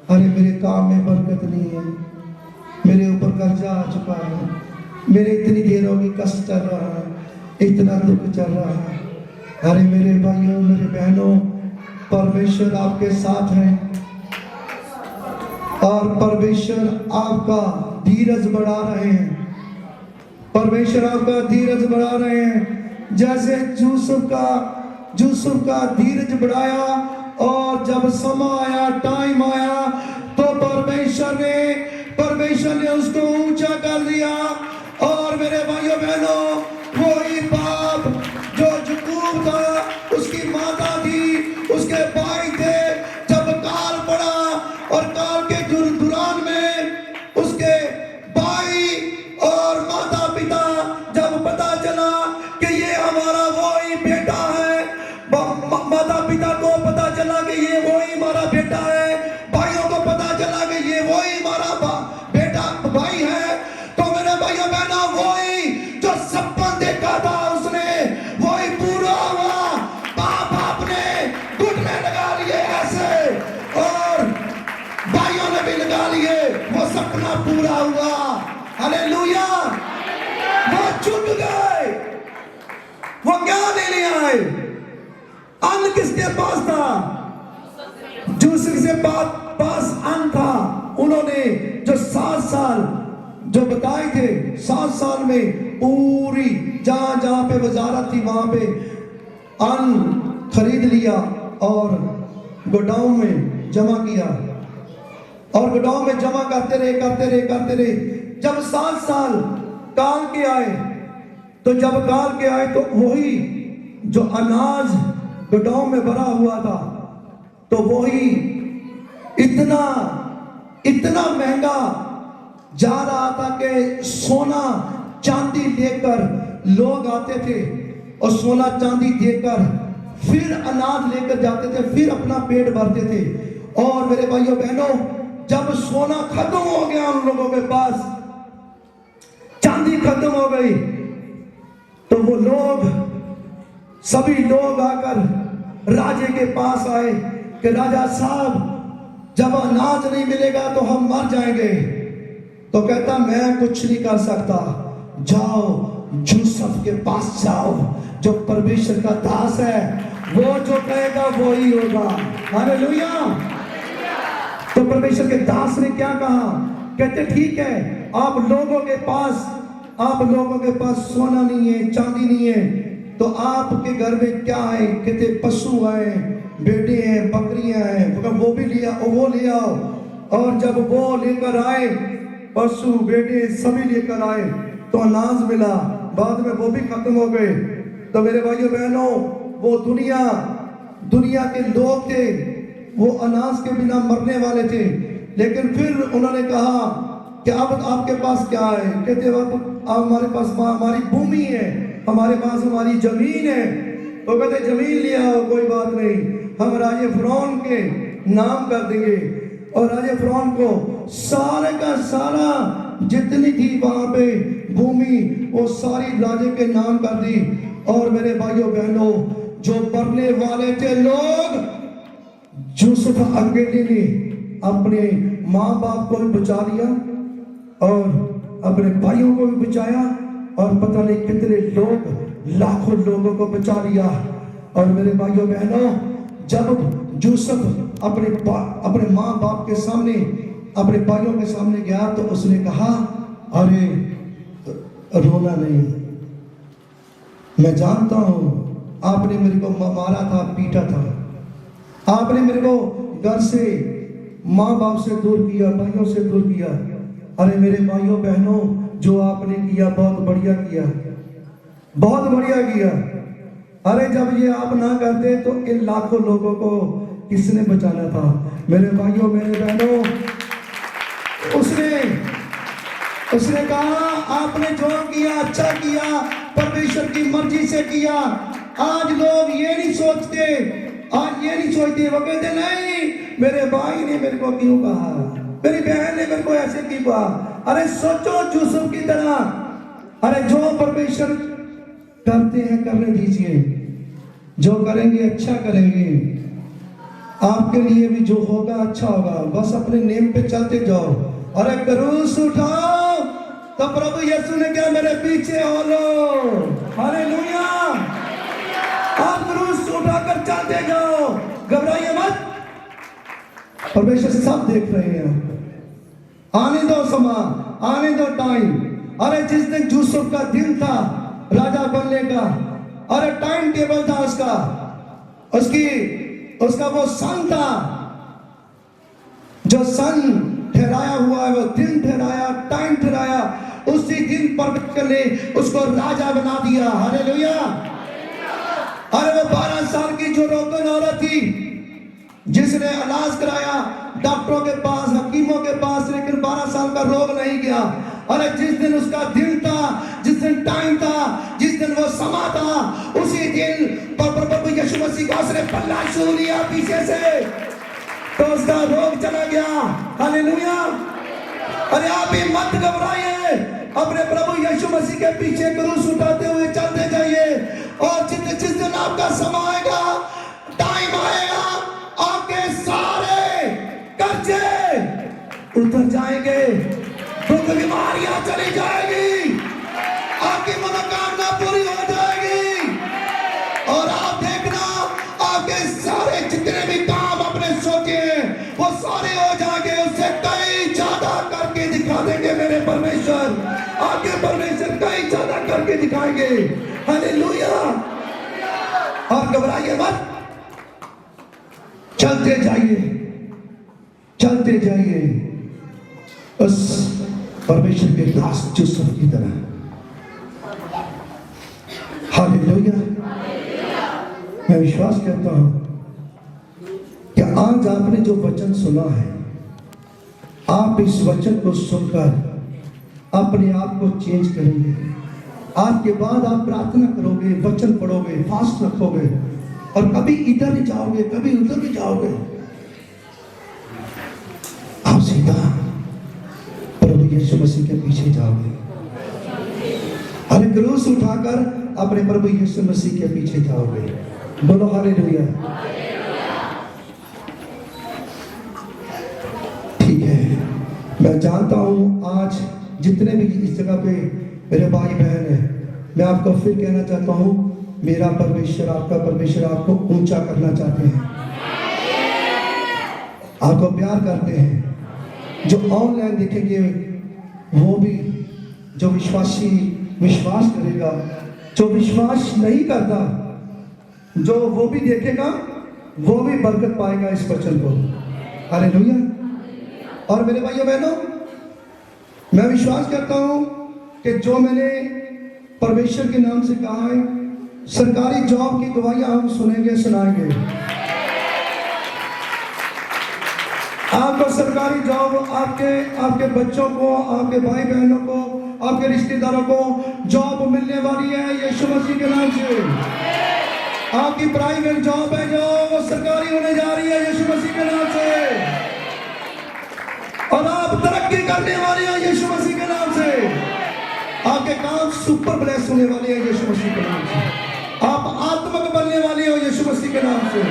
अरे मेरे काम में बरकत नहीं है, मेरे ऊपर कर्जा आ चुका है, मेरे इतनी देर होगी कष्ट चल रहा है, इतना दुख चल रहा है। अरे मेरे भाइयों मेरे बहनों, परमेश्वर आपके साथ है और परमेश्वर आपका धीरज बढ़ा रहे हैं। परमेश्वर आपका धीरज बढ़ा रहे हैं। जैसे यूसुफ का धीरज बढ़ाया और जब समय आया, टाइम आया, तो परमेश्वर ने उसको ऊंचा कर दिया। और मेरे भाइयों बहनों, वही बाप जो याकूब था, उसकी माता थी, उसके भाई थे, जब काल पड़ा और काल के दौरान में उसके भाई और माता पिता जब पता चला कि ये हमारा वही बेटा है, माता पिता को पता चला कि ये वही हमारा बेटा है, भाइयों को पता चला कि ये वही हमारा बेटा भाई है, तो मेरे भाइयों बहनों, वही जो सपन देखा था उसने वही पूरा हुआ। बाप ने घुटने लगा लिए ऐसे और भाइयों ने भी लगा लिए, वो सपना पूरा हुआ। हालेलुया। वो छूट गए, वो क्या लेने आए? अन्न किसके पास था? यूसुफ के पास अन्न था। उन्होंने जो 7 साल जो बताए थे, 7 साल में पूरी जहां पे वजारत थी वहां पे अन्न खरीद लिया और गोडाउन में जमा किया और गोडाउन में जमा करते रहे। जब 7 साल काल के आए, तो वही जो अनाज गोडाउन में भरा हुआ था, तो वही इतना महंगा जा रहा था कि सोना चांदी लेकर लोग आते थे और सोना चांदी देकर फिर अनाज लेकर जाते थे, फिर अपना पेट भरते थे। और मेरे भाइयों बहनों, जब सोना खत्म हो गया उन लोगों के पास, चांदी खत्म हो गई, तो वो सभी लोग आकर राजे के पास आए कि राजा साहब, जब अनाज नहीं मिलेगा तो हम मर जाएंगे। तो कहता, मैं कुछ नहीं कर सकता, जाओ यूसुफ के पास जाओ, जो परमेश्वर का दास है, वो जो कहेगा वो ही होगा। हालेलुया। तो परमेश्वर के दास ने क्या कहा? कहते ठीक है, आप लोगों के पास सोना नहीं है, चांदी नहीं है, तो आपके घर में क्या है? कहते पशु हैं, बेटे हैं, बकरियां हैं, वो भी वो ले आओ। और जब वो लेकर आए, पशु बेटे सभी लेकर आए, तो अनाज मिला। बाद में वो भी खत्म हो गए। तो मेरे भाइयों बहनों, वो दुनिया के लोग थे, वो अनाज के बिना मरने वाले थे। लेकिन फिर उन्होंने कहा कि अब आपके पास क्या है? कहते अब हमारे पास हमारी भूमि है, हमारे पास हमारी जमीन है। तो कहते जमीन लिया हो, कोई बात नहीं, हम राजे फिरौन के नाम कर देंगे। और राजे फिरौन को सारे का सारा जितनी थी वहां पे भूमि, वो सारी राजे के नाम कर दी। और मेरे भाइयों बहनों, जो मरने वाले थे लोग, यूसुफ अकेले ने अपने माँ बाप को भी बचा लिया और अपने भाइयों को भी बचाया, और पता नहीं कितने लोग, लाखों लोगों को बचा लिया। और मेरे भाइयों बहनों, जब यूसुफ अपने माँ बाप के सामने, अपने भाइयों के सामने गया, तो उसने कहा, अरे रोना नहीं, मैं जानता हूं आपने मेरे को मारा था, पीटा था, आपने मेरे को घर से, माँ बाप से दूर किया, भाइयों से दूर किया। अरे मेरे भाइयों बहनों, जो आपने किया बहुत बढ़िया किया, बहुत बढ़िया किया। अरे जब ये आप ना करते तो इन लाखों लोगों को किसने बचाना था? मेरे भाइयों मेरे बहनों, उसने कहा आपने जो किया अच्छा किया, परमेश्वर की मर्जी से किया। आज लोग ये नहीं सोचते, वो कहते नहीं, मेरे भाई ने मेरे को क्यों कहा, मेरी बहन ने मेरे को ऐसे क्यों कहा। अरे सोचो यूसुफ की तरह, अरे जो परमेश्वर करते हैं करने दीजिए, जो करेंगे अच्छा करेंगे, आपके लिए भी जो होगा अच्छा होगा, बस अपने नेम पे चलते जाओ। अरे क्रूस उठाओ, तो प्रभु यीशु ने क्या, मेरे पीछे हो लो। हालेलुया। आप क्रूस उठाकर चलते जाओ, घबराइए मत। परमेश्वर सब देख रहे हैं। आने दो समा, आने दो टाइम। अरे जिस दिन यूसुफ का दिन था राजा बनने का, अरे टाइम टेबल था उसका वो सन था, जो सन ठहराया हुआ है, वो दिन ठहराया, टाइम ठहराया, उसी दिन परमेश्वर ने उसको राजा बना दिया। हालेलुया। अरे वो 12 साल की जो रोगन औरत थी, जिसने इलाज कराया डॉक्टरों के पास, हकीमों के पास, लेकिन 12 साल का रोग नहीं गया। अरे जिस दिन उसका दिन था, जिस दिन टाइम था, जिस दिन वो समा था, उसी दिन प्रभु यीशु मसीह का उसने पल्ला छू लिया पीछे से, तो उसका रोग चला गया। हालेलुया। अरे आप भी मत घबराइए, अपने प्रभु यीशु मसीह के पीछे क्रूस उठाते हुए चलते जाइए, और जिस दिन आपका समय आएगा, टाइम आएगा, आपके सारे कर्जे उतर जाएंगे, दुख बीमारियां चली जाएगी, आपकी मनोकामना पूरी हो जाएगी, और आप देखना आपके सारे जितने भी काम अपने सोचे वो सारे हो जाएंगे, उससे कई ज्यादा करके दिखा देंगे मेरे परमेश्वर। आपके परमेश्वर कई ज्यादा करके दिखाएंगे। हालेलुया। और घबराइए मत, चलते जाइए, चलते जाइए उस परमेश्वर के दास यूसुफ की तरह। हालेलुया। मैं विश्वास करता हूं कि आज आपने जो वचन सुना है, आप इस वचन को सुनकर अपने आप को चेंज करेंगे। आज के बाद आप प्रार्थना करोगे, वचन पढ़ोगे, फास्ट रखोगे, और कभी इधर नहीं जाओगे, कभी उधर नहीं जाओगे, आप सीधा प्रभु यीशु मसीह के पीछे जाओगे। अरे क्रूस उठाकर अपने प्रभु यीशु मसीह के पीछे जाओगे। बोलो हालेलुया। ठीक है, मैं जानता हूं आज जितने भी इस जगह पे मेरे भाई बहन हैं, मैं आपको फिर कहना चाहता हूं, मेरा परमेश्वर, आपका परमेश्वर आपको ऊंचा करना चाहते हैं, आपको प्यार करते हैं। जो ऑनलाइन देखेंगे वो भी, जो विश्वासी विश्वास करेगा, जो विश्वास नहीं करता, जो वो भी देखेगा, वो भी बरकत पाएगा इस वचन को। हालेलुया। और मेरे भाइयों बहनों, मैं विश्वास करता हूं कि जो मैंने परमेश्वर के नाम से कहा है, सरकारी जॉब की गवाहियां हम सुनेंगे, सुनाएंगे। आपको सरकारी जॉब, आपके बच्चों को, आपके भाई बहनों को, आपके रिश्तेदारों को जॉब मिलने वाली है यीशु मसीह के नाम से। आपकी प्राइवेट जॉब है जो वो सरकारी होने जा रही है यीशु मसीह के नाम से, और आप तरक्की करने वाले हैं यीशु मसीह के नाम से। आपके काम सुपर ब्लेस होने वाले हैं यीशु मसीह के नाम से। आप आत्मक बनने वाले हो यीशु मसीह के नाम से।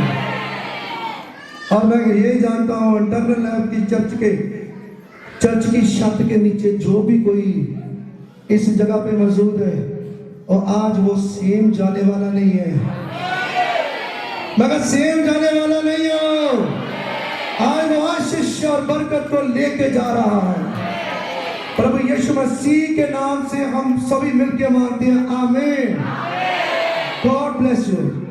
और मैं ये जानता हूं, इंटरनल लैब की चर्च की छत के नीचे जो भी कोई इस जगह पे मौजूद है, और आज वो सेम जाने वाला नहीं है, मगर सेम जाने वाला नहीं हो, आज वो आशीष और बरकत को लेके जा रहा है। प्रभु यीशु मसीह के नाम से हम सभी मिलकर मानते हैं, आमीन। God bless you.